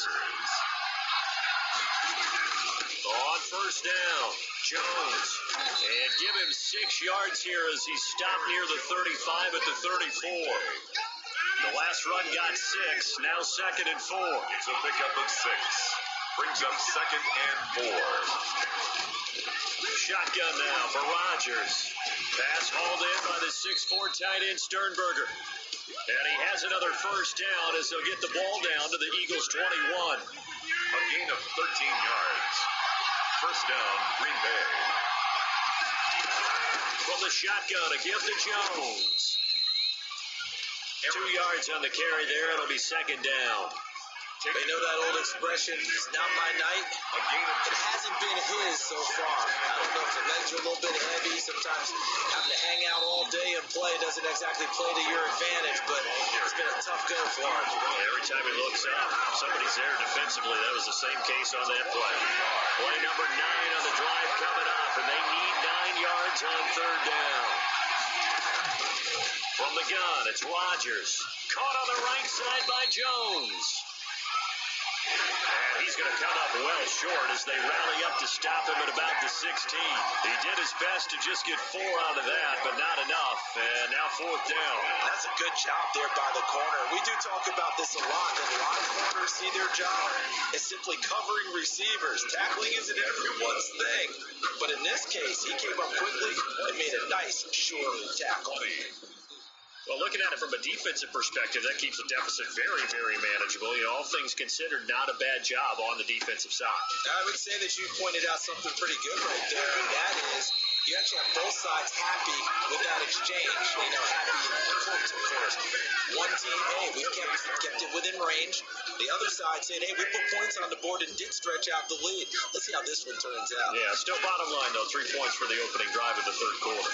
[SPEAKER 2] On first down, Jones. And give him 6 yards here as he stopped near the 35 at the 34. The last run got 6, now 2nd and 4.
[SPEAKER 1] It's a pickup of 6. Brings up 2nd and 4.
[SPEAKER 2] Shotgun now for Rodgers. Pass hauled in by the 6'4" tight end Sternberger. And he has another first down as they'll get the ball down to the Eagles' 21.
[SPEAKER 1] A gain of 13 yards. First down, Green Bay.
[SPEAKER 2] From the shotgun, a give to Jones. 2 yards on the carry there. It'll be 2nd down.
[SPEAKER 3] They know that old expression, it's not my night.
[SPEAKER 1] A gain of
[SPEAKER 3] It hasn't been his so far. I don't know if the legs are a little bit heavy. Sometimes having to hang out all day and play doesn't exactly play to your advantage, but it's been a tough go for him.
[SPEAKER 2] Every time he looks up, somebody's there defensively. That was the same case on that play. Play number 9 on the drive coming up, and they need 9 yards on 3rd down. From the gun, it's Rodgers. Caught on the right side by Jones. And he's going to come up well short as they rally up to stop him at about the 16. He did his best to just get 4 out of that, but not enough. And now 4th down.
[SPEAKER 3] That's a good job there by the corner. We do talk about this a lot, that a lot of corners see their job is simply covering receivers. Tackling isn't everyone's thing. But in this case, he came up quickly and made a nice, sure tackle.
[SPEAKER 2] Well, looking at it from a defensive perspective, that keeps the deficit very, very manageable. You know, all things considered, not a bad job on the defensive side.
[SPEAKER 3] I would say that you pointed out something pretty good right there, and that is you actually have both sides happy with that exchange. You know, happy in quotes, of course. One team, hey, we kept it within range. The other side saying, hey, we put points on the board and did stretch out the lead. Let's see how this one turns out.
[SPEAKER 2] Yeah, still bottom line, though, 3 points for the opening drive of the 3rd quarter.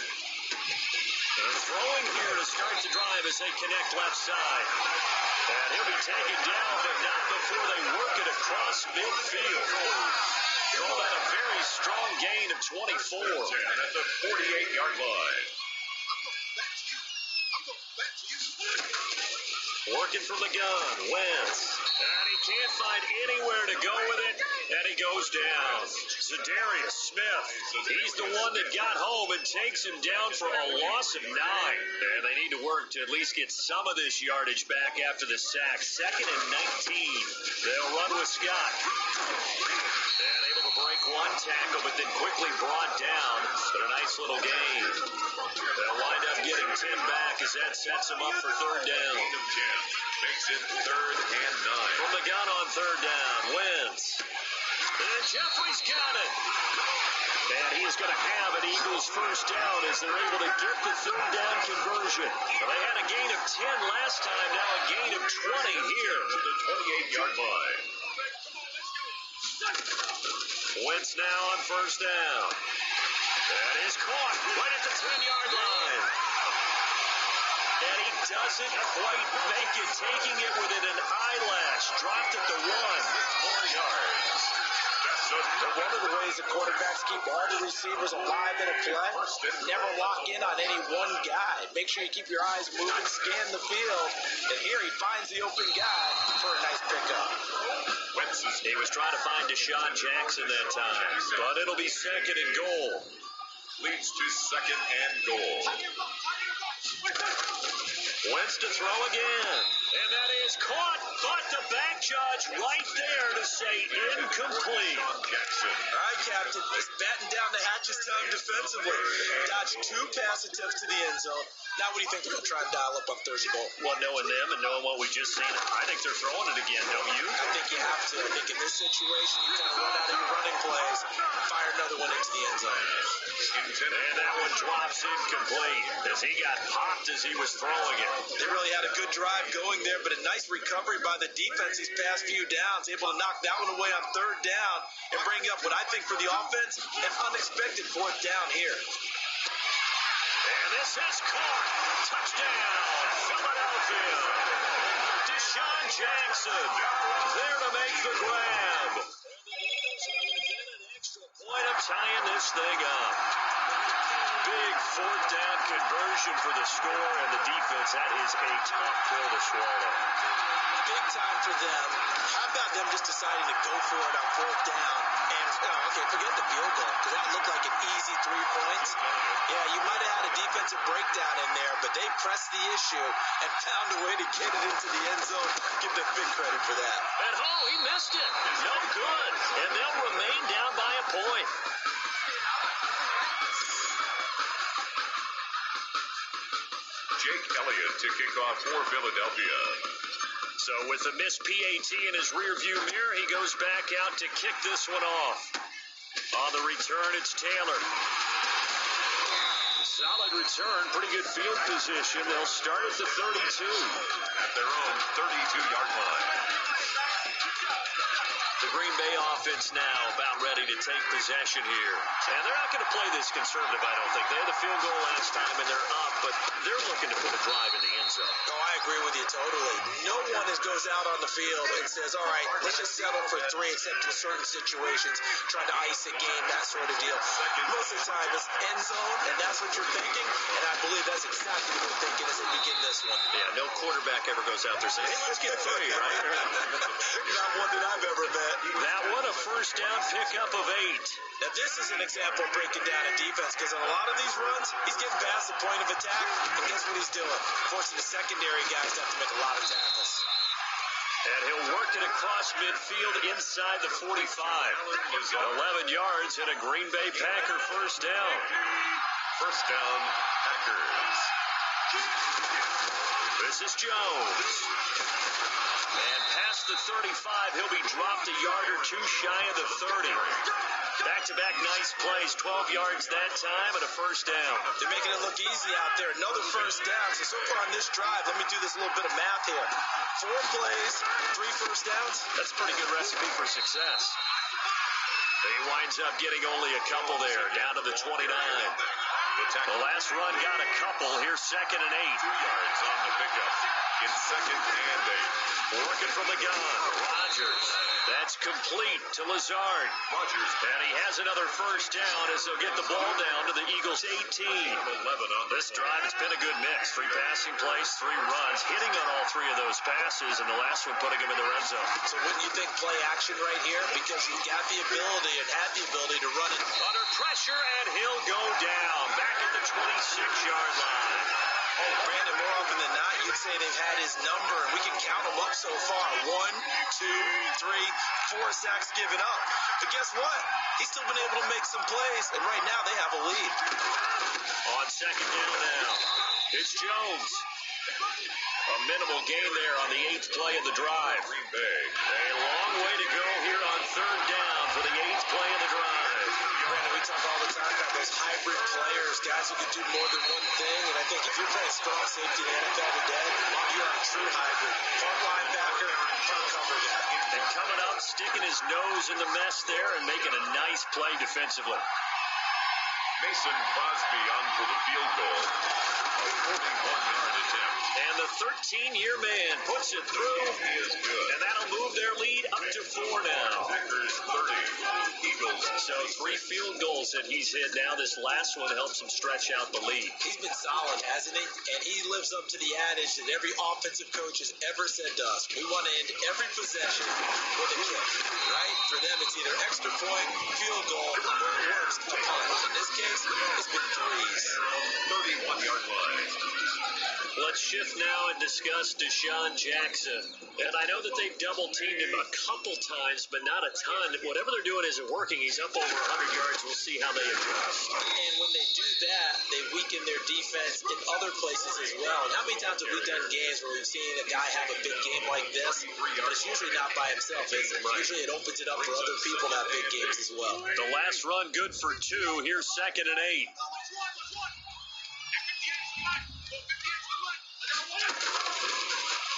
[SPEAKER 2] And throwing here to start the drive as they connect left side. And he'll be taken down, but not before they work it across midfield. Call that a very strong gain of 24.
[SPEAKER 1] at the 48-yard line.
[SPEAKER 4] I'm going back to you.
[SPEAKER 2] Working from the gun, Wentz. And he can't find anywhere to go with it, and he goes down. Zadarius Smith, he's the one that got home and takes him down for a loss of 9. And they need to work to at least get some of this yardage back after the sack. 2nd and 19. They'll run with Scott. And able to break one tackle, but then quickly brought down. But a nice little gain. They'll wind up getting 10 back as that sets them up for 3rd down.
[SPEAKER 1] Makes it 3rd and 9.
[SPEAKER 2] From the gun on 3rd down, Wentz. And Jeffrey's got it. And he is going to have an Eagles first down as they're able to get the 3rd down conversion. Well, they had a gain of 10 last time, now a gain of 20 here to the 28-yard line. Wentz now on 1st down. That is caught right at the 10-yard line. And he doesn't quite make it, taking it within an eyelash. Dropped at the 1. 4 yards.
[SPEAKER 3] One of the ways the quarterbacks keep all the receivers alive in a play, never lock in on any one guy. Make sure you keep your eyes moving, scan the field, and here he finds the open guy for a nice pickup.
[SPEAKER 2] He was trying to find Deshaun Jackson that time, but it'll be 2nd and goal.
[SPEAKER 1] Leads to 2nd and goal.
[SPEAKER 2] Wentz to throw again, and that is caught, but the back judge right there to say incomplete.
[SPEAKER 1] Jackson.
[SPEAKER 3] All right, Captain, he's batting down the hatches time defensively. Dodged 2 pass attempts to the end zone. Now what do you think they're going to try and dial up on 3rd and goal?
[SPEAKER 2] Well, knowing them and knowing what we just seen, I think they're throwing it again, don't you?
[SPEAKER 3] I think you have to. I think in this situation, you kind of run out of your running plays, fire another one into the end zone.
[SPEAKER 2] And that one drops incomplete as he got popped as he was throwing it.
[SPEAKER 3] They really had a good drive going there, but a nice recovery by the defense these past few downs, able to knock that one away on 3rd down and bring up what I think for the offense, an unexpected 4th down here.
[SPEAKER 2] And this is caught. Touchdown, Philadelphia. Deshaun Jackson there to make the grab. And the Eagles are within an extra point of tying this thing up. Big 4th down conversion for the score, and the defense, that is a tough pill to swallow.
[SPEAKER 3] Big time for them. How about them just deciding to go for it on 4th down? And, okay, forget the field goal, because that looked like an easy 3 points. Yeah, you might have had a defensive breakdown in there, but they pressed the issue and found a way to get it into the end zone. Give them big credit for that.
[SPEAKER 2] And he missed it. No good. And they'll remain down by a point.
[SPEAKER 1] Jake Elliott to kick off for Philadelphia.
[SPEAKER 2] So with the missed PAT in his rearview mirror, he goes back out to kick this one off. On the return, it's Taylor. Solid return, pretty good field position. They'll start at the 32.
[SPEAKER 1] At their own 32-yard line.
[SPEAKER 2] The Green Bay offense now about ready to take possession here. And they're not going to play this conservative, I don't think. They had the field goal last time, and they're up, but they're looking to put a drive in the end zone.
[SPEAKER 3] Oh, I agree with you totally. No one goes out on the field and says, all right, let's just settle for 3, except in certain situations, trying to ice a game, that sort of deal. Most of the time, it's end zone, and that's what you're thinking, and I believe that's exactly what we're thinking as we begin this one.
[SPEAKER 2] Yeah, no quarterback ever goes out there saying, hey, let's get 3, right?
[SPEAKER 3] Not one that I've ever met.
[SPEAKER 2] That one, a first down pickup of 8.
[SPEAKER 3] Now, this is an example of breaking down a defense, because on a lot of these runs, he's getting past the point of attack, and guess what he's doing? Forcing the secondary guys to have to make a lot of tackles.
[SPEAKER 2] And he'll work it across midfield inside the 45. 11 yards and a Green Bay Packer first down.
[SPEAKER 1] First down, Packers.
[SPEAKER 2] This is Jones. And past the 35, he'll be dropped a yard or 2 shy of the 30. Back-to-back nice plays, 12 yards that time and a first down.
[SPEAKER 3] They're making it look easy out there. Another first down. So far on this drive, let me do this little bit of math here. 4 plays, 3 first downs.
[SPEAKER 2] That's a pretty good recipe for success. He winds up getting only a couple there, down to the 29. The last run got a couple. Here's 2nd and 8.
[SPEAKER 1] 2 yards on the pickup. in 2nd and 8.
[SPEAKER 2] Working from the gun. Rodgers. That's complete to Lazard.
[SPEAKER 1] Rodgers
[SPEAKER 2] And he has another first down as they'll get the ball down to the Eagles' 18.
[SPEAKER 1] 11 on
[SPEAKER 2] This drive has been a good mix. 3 passing plays, 3 runs, hitting on all 3 of those passes, and the last one putting him in the red zone.
[SPEAKER 3] So wouldn't you think play action right here? Because he's got the ability and had the ability to run it.
[SPEAKER 2] Under pressure, and he'll go down. Back at the 26-yard line.
[SPEAKER 3] Oh, Brandon, more often than not, you'd say they've had his number, and we can count them up so far. 1, 2, 3, 4 sacks given up. But guess what? He's still been able to make some plays, and right now they have a lead.
[SPEAKER 2] On 2nd down now, it's Jones. A minimal gain there on the 8th play of the drive.
[SPEAKER 1] Green Bay.
[SPEAKER 2] A long way to go here on 3rd down for the 8th play of the drive.
[SPEAKER 3] Brandon, we talk all the time about those hybrid players, guys who can do more than one thing, and I think if you're playing strong safety in the NFL today, you are a true hybrid. Front linebacker, front cover guy.
[SPEAKER 2] And coming up, sticking his nose in the mess there and making a nice play defensively.
[SPEAKER 1] Mason Crosby on for the field goal. A 41-yard attempt.
[SPEAKER 2] And the 13-year man puts it through.
[SPEAKER 1] He is good.
[SPEAKER 2] And that'll move their lead up to 4 now.
[SPEAKER 1] Packers 30. Eagles.
[SPEAKER 2] So 3 field goals that he's hit now. This last one helps him stretch out the lead.
[SPEAKER 3] He's been solid, hasn't he? And he lives up to the adage that every offensive coach has ever said to us. We want to end every possession with a kick, right? For them, it's either extra point, field goal, or worse, a punt. In this case, it's been threes.
[SPEAKER 1] 31-yard line.
[SPEAKER 2] Let's shift now and discuss Deshaun Jackson. And I know that they've double-teamed him a couple times, but not a ton. Whatever they're doing isn't working. He's up over 100 yards. We'll see how they adjust.
[SPEAKER 3] And when they do that, they weaken their defense in other places as well. And how many times have we done games where we've seen a guy have a big game like this, but it's usually not by himself, is it? Usually it opens it up for other people to have big games as well.
[SPEAKER 2] The last run good for 2. Here's 2nd and 8.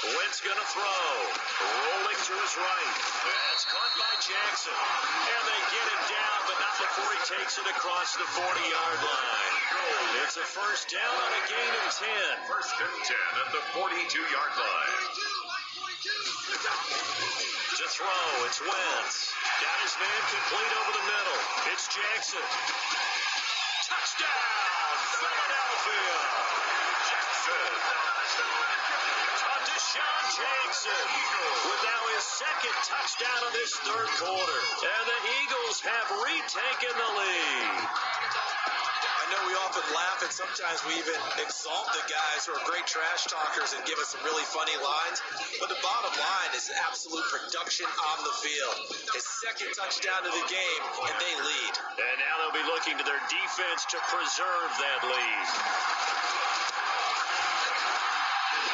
[SPEAKER 2] Wentz gonna throw. Rolling to his right. That's caught by Jackson. And they get him down, but not before he takes it across the 40-yard line. It's a first down on a gain of 10.
[SPEAKER 1] 1st and 10 at the 42-yard line.
[SPEAKER 2] To throw, it's Wentz. Got his man complete over the middle. It's Jackson. Touchdown, Philadelphia.
[SPEAKER 1] Jackson.
[SPEAKER 2] Deshaun Jackson with now his 2nd touchdown of this 3rd quarter. And the Eagles have retaken the lead.
[SPEAKER 3] I know we often laugh and sometimes we even exalt the guys who are great trash talkers and give us some really funny lines. But the bottom line is absolute production on the field. His 2nd touchdown of the game, and they lead.
[SPEAKER 2] And now they'll be looking to their defense to preserve that lead.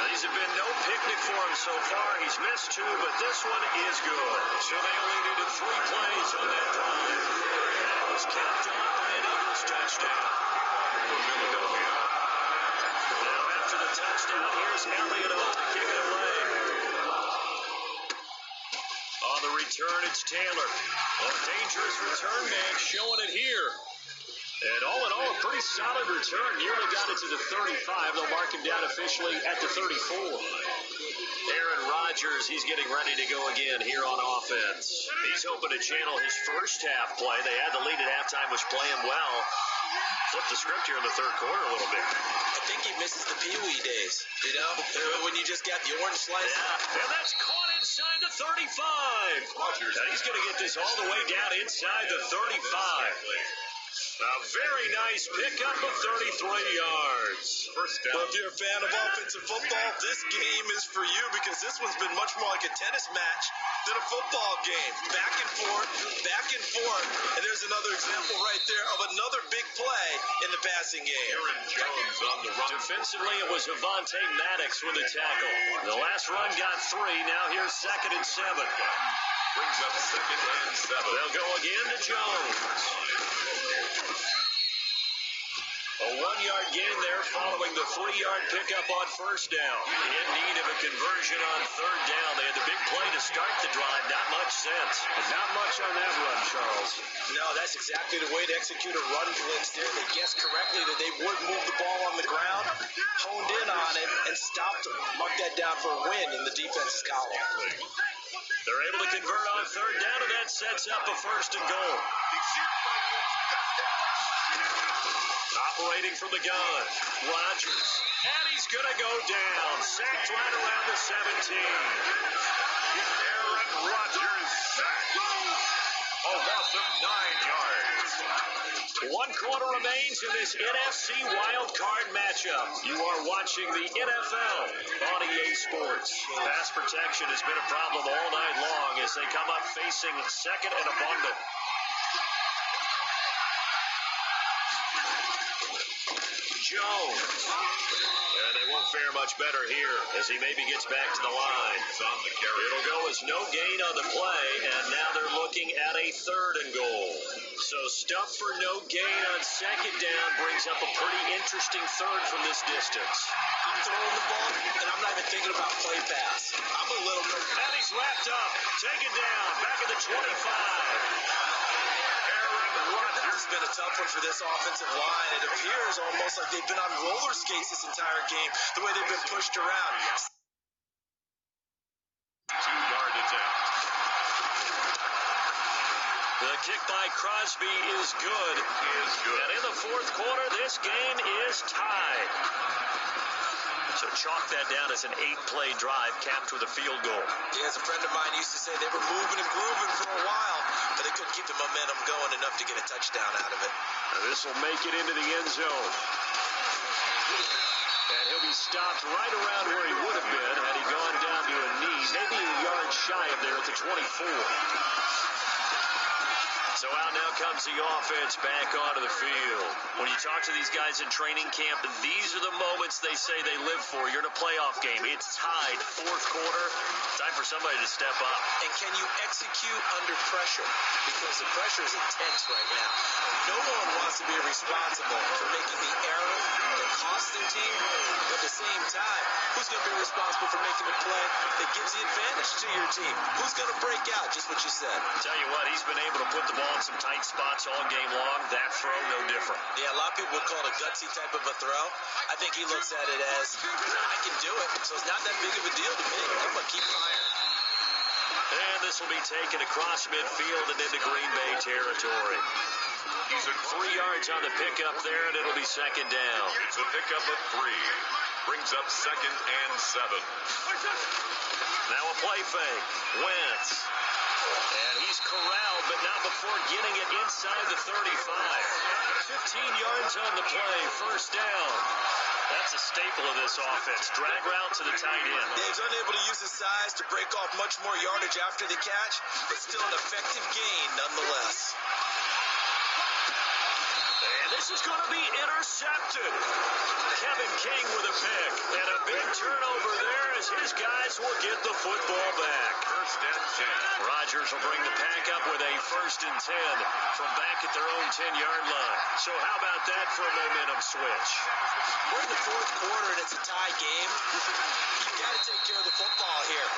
[SPEAKER 2] These have been no picnic for him so far. He's missed 2, but this one is good. So they only needed 3 plays on that drive. That was capped off by an Eagles touchdown for Philadelphia. Now after the touchdown, here's Elliott to kick it away. On the return, it's Taylor. A dangerous return man showing it here. And all in all, a pretty solid return. Nearly got it to the 35. They'll mark him down officially at the 34. Aaron Rodgers, he's getting ready to go again here on offense. He's hoping to channel his first half play. They had the lead at halftime, was playing well. Flip the script here in the 3rd quarter a little bit.
[SPEAKER 3] I think he misses the Pee Wee days, you know, when you just got the orange slice.
[SPEAKER 2] Yeah, and that's caught inside the 35.
[SPEAKER 1] Rodgers.
[SPEAKER 2] And he's going to get this all the way down inside the 35. A very nice pickup of 33 yards.
[SPEAKER 1] First down.
[SPEAKER 3] Well, if you're a fan of offensive football, this game is for you because this one's been much more like a tennis match than a football game. Back and forth, and there's another example right there of another big play in the passing game.
[SPEAKER 1] Aaron Jones on the run.
[SPEAKER 2] Defensively, it was Avonte Maddox with the tackle. The last run got 3. Now here's 2nd and 7.
[SPEAKER 1] Brings up 2nd and 7.
[SPEAKER 2] They'll go again to Jones. A 1-yard gain there following the 3-yard pickup on first down. In need of a conversion on third down. They had the big play to start the drive. Not much sense. And not much on that run, Charles.
[SPEAKER 3] No, that's exactly the way to execute a run blitz there. They guessed correctly that they would move the ball on the ground, honed in on it, and stopped it. Mark that down for a win in the defense's column.
[SPEAKER 2] They're able to convert on third down, and that sets up a first and goal. Operating from the gun, Rodgers. And he's going to go down. Sacked right around the 17.
[SPEAKER 1] Aaron Rodgers sacked. A loss of 9 yards.
[SPEAKER 2] 1 quarter remains in this NFC Wildcard matchup. You are watching the NFL on EA Sports. Pass protection has been a problem all night long as they come up facing second and abundant. Jones. And they won't fare much better here as he maybe gets back to the line. It'll go as no gain on the play, and now they're looking at a third and goal. So stuff for no gain on second down brings up a pretty interesting third from this distance.
[SPEAKER 3] I'm throwing the ball, and I'm not even thinking about play pass. I'm a little nervous.
[SPEAKER 2] And he's wrapped up, taken down, back at the 25.
[SPEAKER 3] This has been a tough one for this offensive line. It appears almost like they've been on roller skates this entire game, the way they've been pushed around.
[SPEAKER 1] 2-yard attempt.
[SPEAKER 2] The kick by Crosby is good. And in the fourth quarter, this game is tied. So chalk that down as an 8-play drive capped with a field goal.
[SPEAKER 3] Yeah, as a friend of mine used to say, they were moving and grooving for a while, but they couldn't keep the momentum going enough to get a touchdown out of it.
[SPEAKER 2] And this will make it into the end zone. And he'll be stopped right around where he would have been had he gone down to a knee, maybe a yard shy of there at the 24. So out now comes the offense back onto the field. When you talk to these guys in training camp, these are the moments they say they live for. You're in a playoff game. It's tied, fourth quarter. Time for somebody to step up.
[SPEAKER 3] And can you execute under pressure? Because the pressure is intense right now. No one wants to be responsible for making the error that costs their team. But at the same time, who's going to be responsible for making a play that gives the advantage to your team? Who's going to break out? Just what you said.
[SPEAKER 2] Tell you what, he's been able to put the ball in some tight spots all game long. That throw, no different.
[SPEAKER 3] Yeah, a lot of people would call it a gutsy type of a throw. I think he looks at it as, I can do it, so it's not that big of a deal to me. I'm going to keep firing.
[SPEAKER 2] And this will be taken across midfield and into Green Bay territory.
[SPEAKER 1] He's at
[SPEAKER 2] 3 yards on the pickup there, and it'll be second down.
[SPEAKER 1] It's a pickup of 3. Brings up 2nd and 7.
[SPEAKER 2] Now a play fake. Wentz. And he's corralled, but not before getting it inside the 35. 15 yards on the play, first down. That's a staple of this offense. Drag route to the tight end.
[SPEAKER 3] Yeah, he's unable to use his size to break off much more yardage after the catch, but still an effective gain nonetheless.
[SPEAKER 2] And this is going to be intercepted. Kevin King with a pick. And a big turnover there as his guys will get the football back.
[SPEAKER 1] First and 10.
[SPEAKER 2] Rodgers will bring the pack up with a 1st and 10 from back at their own 10-yard line. So how about that for a momentum switch?
[SPEAKER 3] We're in the fourth quarter and it's a tie game. You've got to take care of the football here.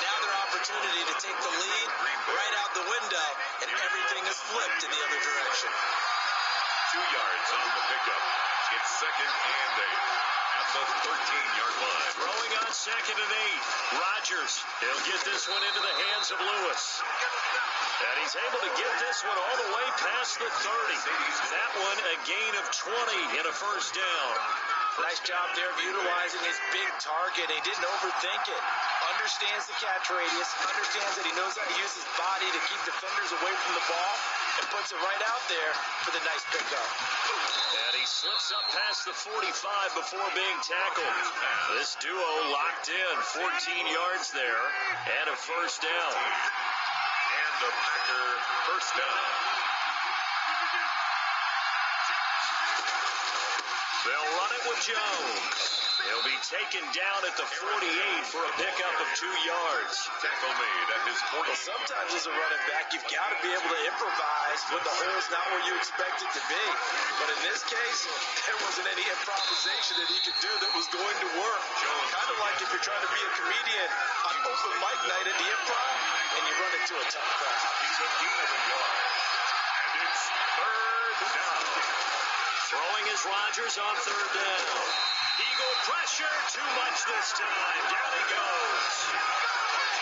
[SPEAKER 3] Now their opportunity to take the lead right out the window, and everything is flipped in the other direction.
[SPEAKER 1] 2 yards on the pickup. It's 2nd and 8. At the 13-yard line.
[SPEAKER 2] Throwing on 2nd and 8. Rodgers, he'll get this one into the hands of Lewis. And he's able to get this one all the way past the 30. That one a gain of 20 and a first down.
[SPEAKER 3] Nice job there of utilizing his big target. He didn't overthink it. Understands the catch radius. Understands that he knows how to use his body to keep defenders away from the ball. And puts it right out there for the nice pickup.
[SPEAKER 2] And he slips up past the 45 before being tackled. This duo locked in. 14 yards there. And a first down.
[SPEAKER 1] And a Packer first down. They'll run it with Jones.
[SPEAKER 2] He'll be taken down at the 48 for a pickup of 2 yards.
[SPEAKER 1] Tackle made at his 40.
[SPEAKER 3] Well, sometimes as a running back, you've got to be able to improvise when the hole's not where you expect it to be. But in this case, there wasn't any improvisation that he could do that was going to work. Kind of like if you're trying to be a comedian on open mic night at the Improv and you run into a tough crowd.
[SPEAKER 1] He's a gain of a yard. And it's third down.
[SPEAKER 2] Throwing is Rodgers on 3rd down. Eagle pressure, too much this time. Down he goes.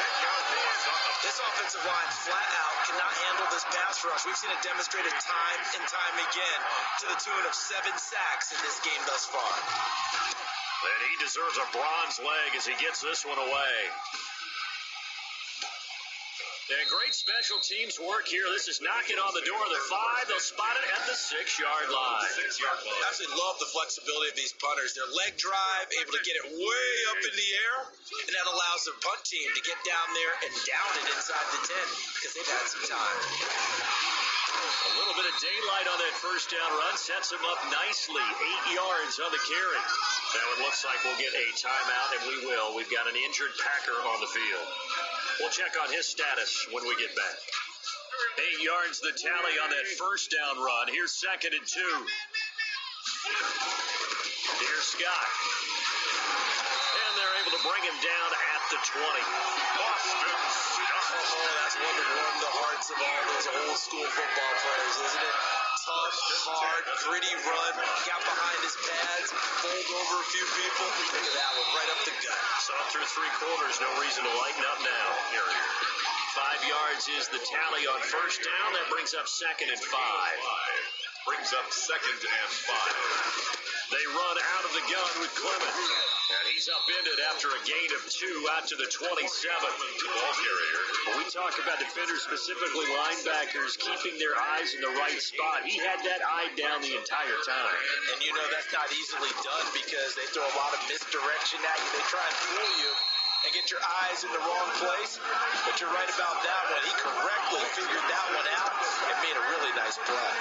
[SPEAKER 1] 10-yard loss on the
[SPEAKER 3] This offensive line flat out cannot handle this pass rush. We've seen it demonstrated time and time again to the tune of 7 sacks in this game thus far.
[SPEAKER 2] And he deserves a bronze leg as he gets this one away. And great special teams work here. This is knocking on the door of the 5. They'll spot it at the 6-yard line.
[SPEAKER 1] 6-yard line.
[SPEAKER 3] I absolutely love the flexibility of these punters. Their leg drive, able to get it way up in the air, and that allows their punt team to get down there and down it inside the 10 because they've had some time.
[SPEAKER 2] A little bit of daylight on that first down run sets him up nicely. 8 yards on the carry. Now it looks like we'll get a timeout, and we will. We've got an injured Packer on the field. We'll check on his status when we get back. 8 yards the tally on that first down run. Here's 2nd and 2. Here's Scott. And they're able to bring him down at the 20.
[SPEAKER 1] Boston Scott.
[SPEAKER 3] Oh, that's one to warm the hearts of all those old school football players, isn't it? Tough, hard, gritty run, got behind his pads, bowled over a few people. Look at that one, right up the gut.
[SPEAKER 2] Saw through 3 quarters, no reason to lighten up now. 5 yards is the tally on first down. That brings up 2nd and 5.
[SPEAKER 1] Brings up 2nd and 5.
[SPEAKER 2] They run out of the gun with Clement. And he's upended after a gain of 2 out to the 27.
[SPEAKER 1] Ball carrier.
[SPEAKER 2] When we talk about defenders, specifically linebackers, keeping their eyes in the right spot, he had that eye down the entire time.
[SPEAKER 3] And you know that's not easily done because they throw a lot of misdirection at you. They try and fool you and get your eyes in the wrong place. But you're right about that one. He correctly figured that one out and made a really nice play.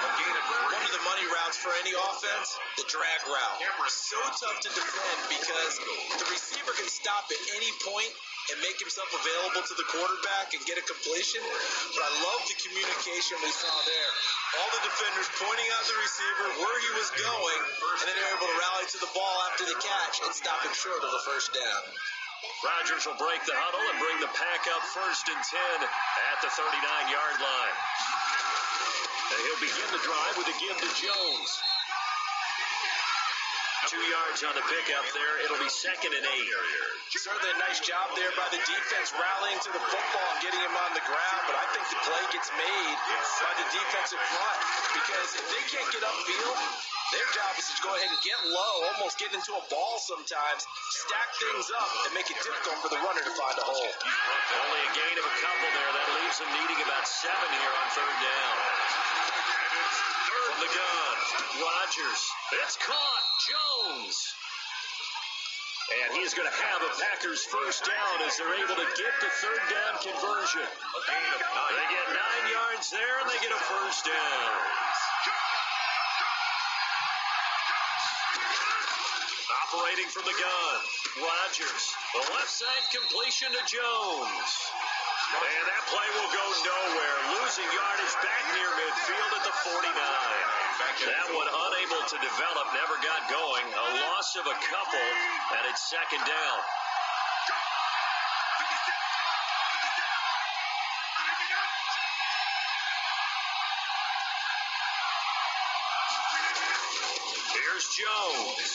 [SPEAKER 3] One of the money routes for any offense, the drag route. So tough to defend because the receiver can stop at any point and make himself available to the quarterback and get a completion. But I love the communication we saw there. All the defenders pointing out the receiver where he was going, and then they're able to rally to the ball after the catch and stop him short of the first down.
[SPEAKER 2] Rodgers will break the huddle and bring the pack up 1st and 10 at the 39-yard line. And he'll begin the drive with a give to Jones. 2 yards on the pickup there. It'll be 2nd and 8.
[SPEAKER 3] Certainly a nice job there by the defense rallying to the football and getting him on the ground, but I think the play gets made by the defensive front because if they can't get upfield, their job is to go ahead and get low, almost get into a ball sometimes, stack things up, and make it difficult for the runner to find a hole.
[SPEAKER 2] Only a gain of a couple there. That leaves them needing about 7 here on 3rd down. From the gun, Rodgers. It's caught. Jones. And he's going to have a Packers first down as they're able to get the 3rd down conversion. They get 9 yards there, and they get a first down. Operating from the gun, Rodgers. The left side completion to Jones. And that play will go nowhere. Losing yardage back near midfield at the 49. That one unable to develop, never got going. A loss of a couple, and it's 2nd down. Here's Jones.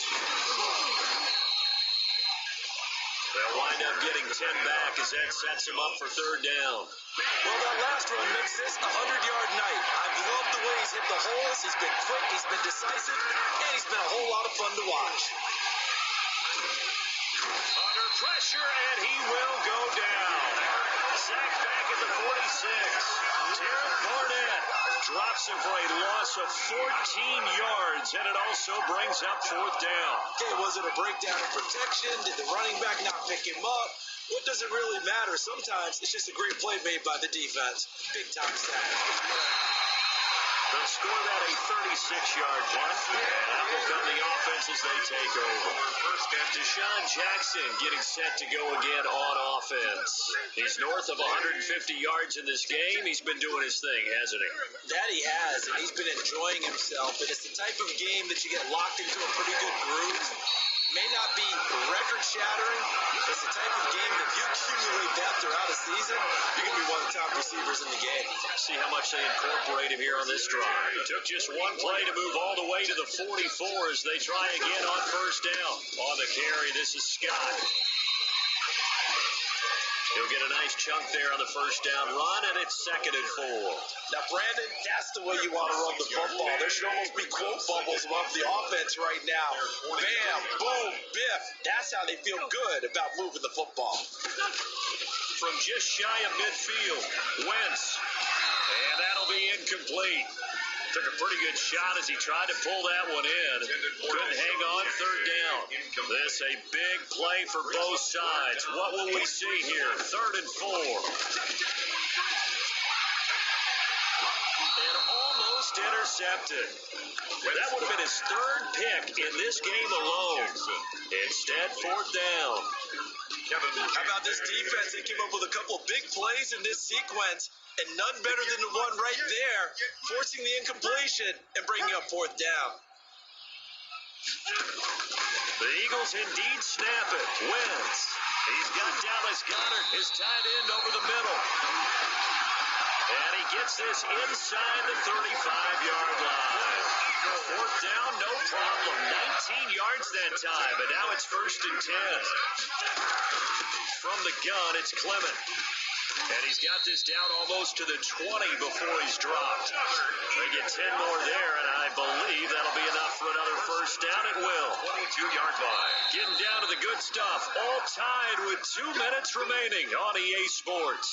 [SPEAKER 2] They'll wind up getting 10 back as that sets him up for 3rd down.
[SPEAKER 3] Well, that last run makes this a 100-yard night. I've loved the way he's hit the holes. He's been quick, he's been decisive, and he's been a whole lot of fun to watch.
[SPEAKER 2] Under pressure, and he will go down. Sacked back at the 46. Derek Barnett drops him for a loss of 14 yards, and it also brings up 4th down.
[SPEAKER 3] Okay, was it a breakdown in protection? Did the running back not pick him up? What does it really matter? Sometimes it's just a great play made by the defense. Big time sack.
[SPEAKER 2] They'll score that a 36-yard punt, and that will come the offense as they take over. Deshaun Jackson getting set to go again on offense. He's north of 150 yards in this game. He's been doing his thing, hasn't he?
[SPEAKER 3] That he has, and he's been enjoying himself. And it's the type of game that you get locked into a pretty good groove. May not be record-shattering, but it's the type of game that if you accumulate that throughout a season, you're going to be one of the top receivers in the game.
[SPEAKER 2] See how much they incorporate him here on this drive. It took just one play to move all the way to the 44 as they try again on first down. On the carry, this is Scott. He'll get a nice chunk there on the first down run, and it's 2nd and 4.
[SPEAKER 3] Now, Brandon, that's the way you want to run the football. There should almost be quote bubbles above the offense right now. Bam, boom, biff. That's how they feel good about moving the football.
[SPEAKER 2] From just shy of midfield, Wentz. And that'll be incomplete. Took a pretty good shot as he tried to pull that one in. Couldn't hang on, 3rd down. This a big play for both sides. What will we see here? 3rd and 4. And almost intercepted. That would have been his 3rd pick in this game alone. Instead, 4th down.
[SPEAKER 3] How about this defense? They came up with a couple of big plays in this sequence. And none better than the one right there, forcing the incompletion and bringing up 4th down.
[SPEAKER 2] The Eagles indeed snap it. Wins. He's got Dallas Goedert, his tight end, over the middle. And he gets this inside the 35-yard line. 4th down, no problem. 19 yards that time, but now it's 1st and 10. From the gun, it's Clement. And he's got this down almost to the 20 before he's dropped. They get 10 more there, and I believe that'll be enough for another 1st down. It will.
[SPEAKER 1] 22-yard line.
[SPEAKER 2] Getting down to the good stuff. All tied with 2 minutes remaining on EA Sports.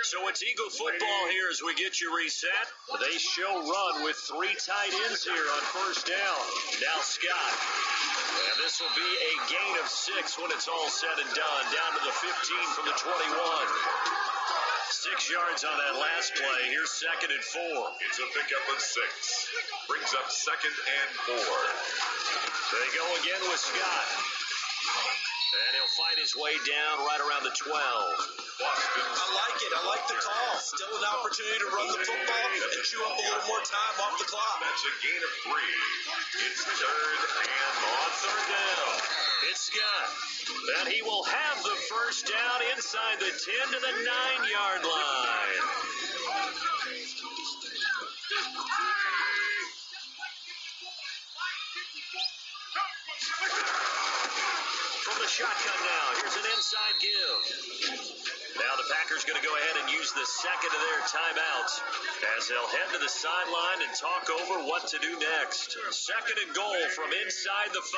[SPEAKER 2] So it's Eagle football here as we get you reset. They show run with 3 tight ends here on 1st down. Now Scott. And this will be a gain of 6 when it's all said and done. Down to the 15 from the 21. 6 yards on that last play. Here's 2nd and 4.
[SPEAKER 1] It's a pickup of 6. Brings up 2nd and 4.
[SPEAKER 2] They go again with Scott. And he'll fight his way down right around the 12.
[SPEAKER 3] I like it. I like the call. Still an opportunity to run the football and chew up a little more time off the clock.
[SPEAKER 1] That's a gain of 3. It's 3rd and
[SPEAKER 2] on 3rd down. It's Scott. And he will have the 1st down inside the 10 to the 9-yard line. From the shotgun now, here's an inside give. Now the Packers going to go ahead and use the 2nd of their timeouts as they'll head to the sideline and talk over what to do next. 2nd and goal from inside the 5.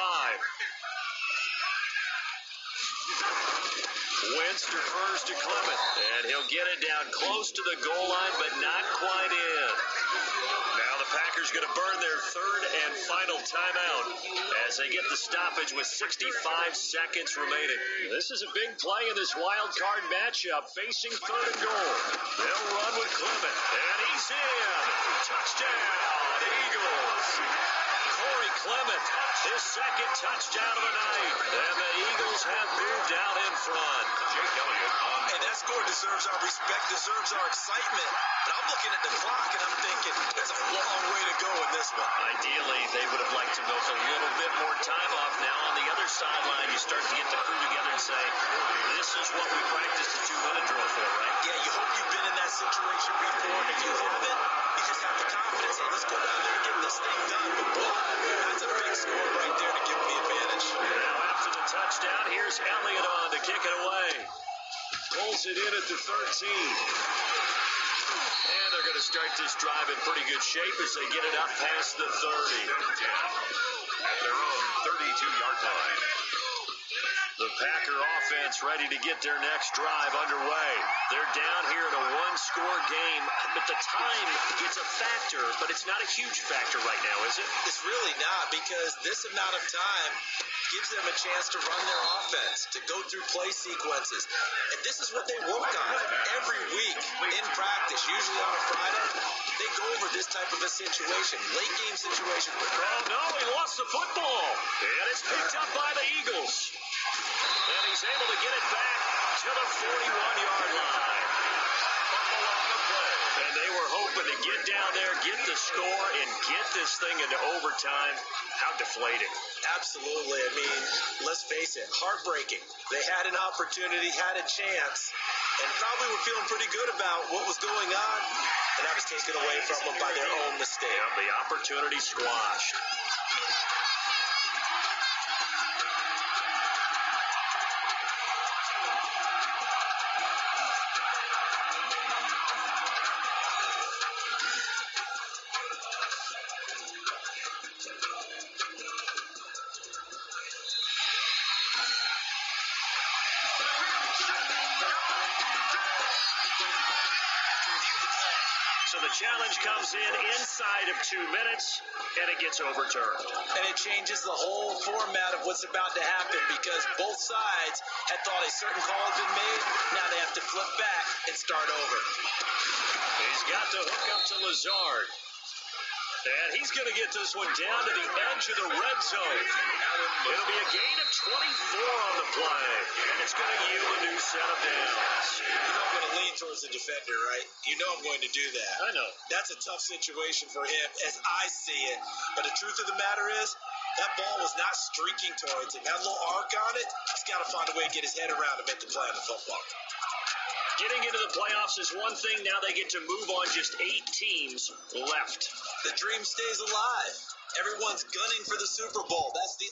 [SPEAKER 2] Wentz defers to Clement, and he'll get it down close to the goal line, but not quite in. Now the Packers going to burn their 3rd and final timeout as they get the stoppage with 65 seconds remaining. This is a big play in this wild card matchup facing 3rd and goal. They'll run with Clement, and he's in. Touchdown, Eagles. Corey Clement, his 2nd touchdown of the night. And the Eagles have moved out in front.
[SPEAKER 1] Jake Elliott on.
[SPEAKER 3] And that score deserves our respect, deserves our excitement. But I'm looking at the clock and I'm thinking, there's a long way to go in this one.
[SPEAKER 2] Ideally, they would have liked to milk a little bit more time off. Now on the other sideline, you start to get the crew together and say, this is what we practiced a 2-minute drill for, right?
[SPEAKER 3] Yeah, you hope you've been in that situation before. And if you haven't, you just have the confidence. Hey, let's go down there and get this thing done. But boy, that's a big score right there to give them the advantage.
[SPEAKER 2] Now after the touchdown, here's Elliott on to kick it away. Pulls it in at the 13. And they're going to start this drive in pretty good shape as they get it up past the 30.
[SPEAKER 1] At their own 32-yard line.
[SPEAKER 2] The Packer offense ready to get their next drive underway. They're down here in a one-score game, but the time, it's a factor, but it's not a huge factor right now, is it?
[SPEAKER 3] It's really not, because this amount of time gives them a chance to run their offense, to go through play sequences. And this is what they work on every week in practice, usually on a Friday. They go over this type of a situation, late game situation.
[SPEAKER 2] Oh, no, he lost the football. And it's picked up by the Eagles. And he's able to get it back to the 41-yard line. Fumble on the play. And they were hoping to get down there, get the score, and get this thing into overtime. How deflating.
[SPEAKER 3] Absolutely. I mean, let's face it, heartbreaking. They had an opportunity, had a chance, and probably were feeling pretty good about what was going on, and that was taken away from them by their own mistake.
[SPEAKER 2] Yeah, the opportunity squashed. So the challenge comes in inside of 2 minutes, and it gets overturned.
[SPEAKER 3] And it changes the whole format of what's about to happen, because both sides had thought a certain call had been made. Now they have to flip back and start over.
[SPEAKER 2] He's got the hook up to Lazard. And he's going to get this one down to the edge of the red zone. It'll be a gain of 24 on the play, and it's going to yield a new set of downs.
[SPEAKER 3] You know I'm going to lean towards the defender, right? You know I'm going to do that.
[SPEAKER 2] I know.
[SPEAKER 3] That's a tough situation for him as I see it. But the truth of the matter is, that ball was not streaking towards him. That little arc on it, he's got to find a way to get his head around to make the play on the football.
[SPEAKER 2] Getting into the playoffs is one thing. Now they get to move on. Just 8 teams left.
[SPEAKER 3] The dream stays alive. Everyone's gunning for the Super Bowl. That's the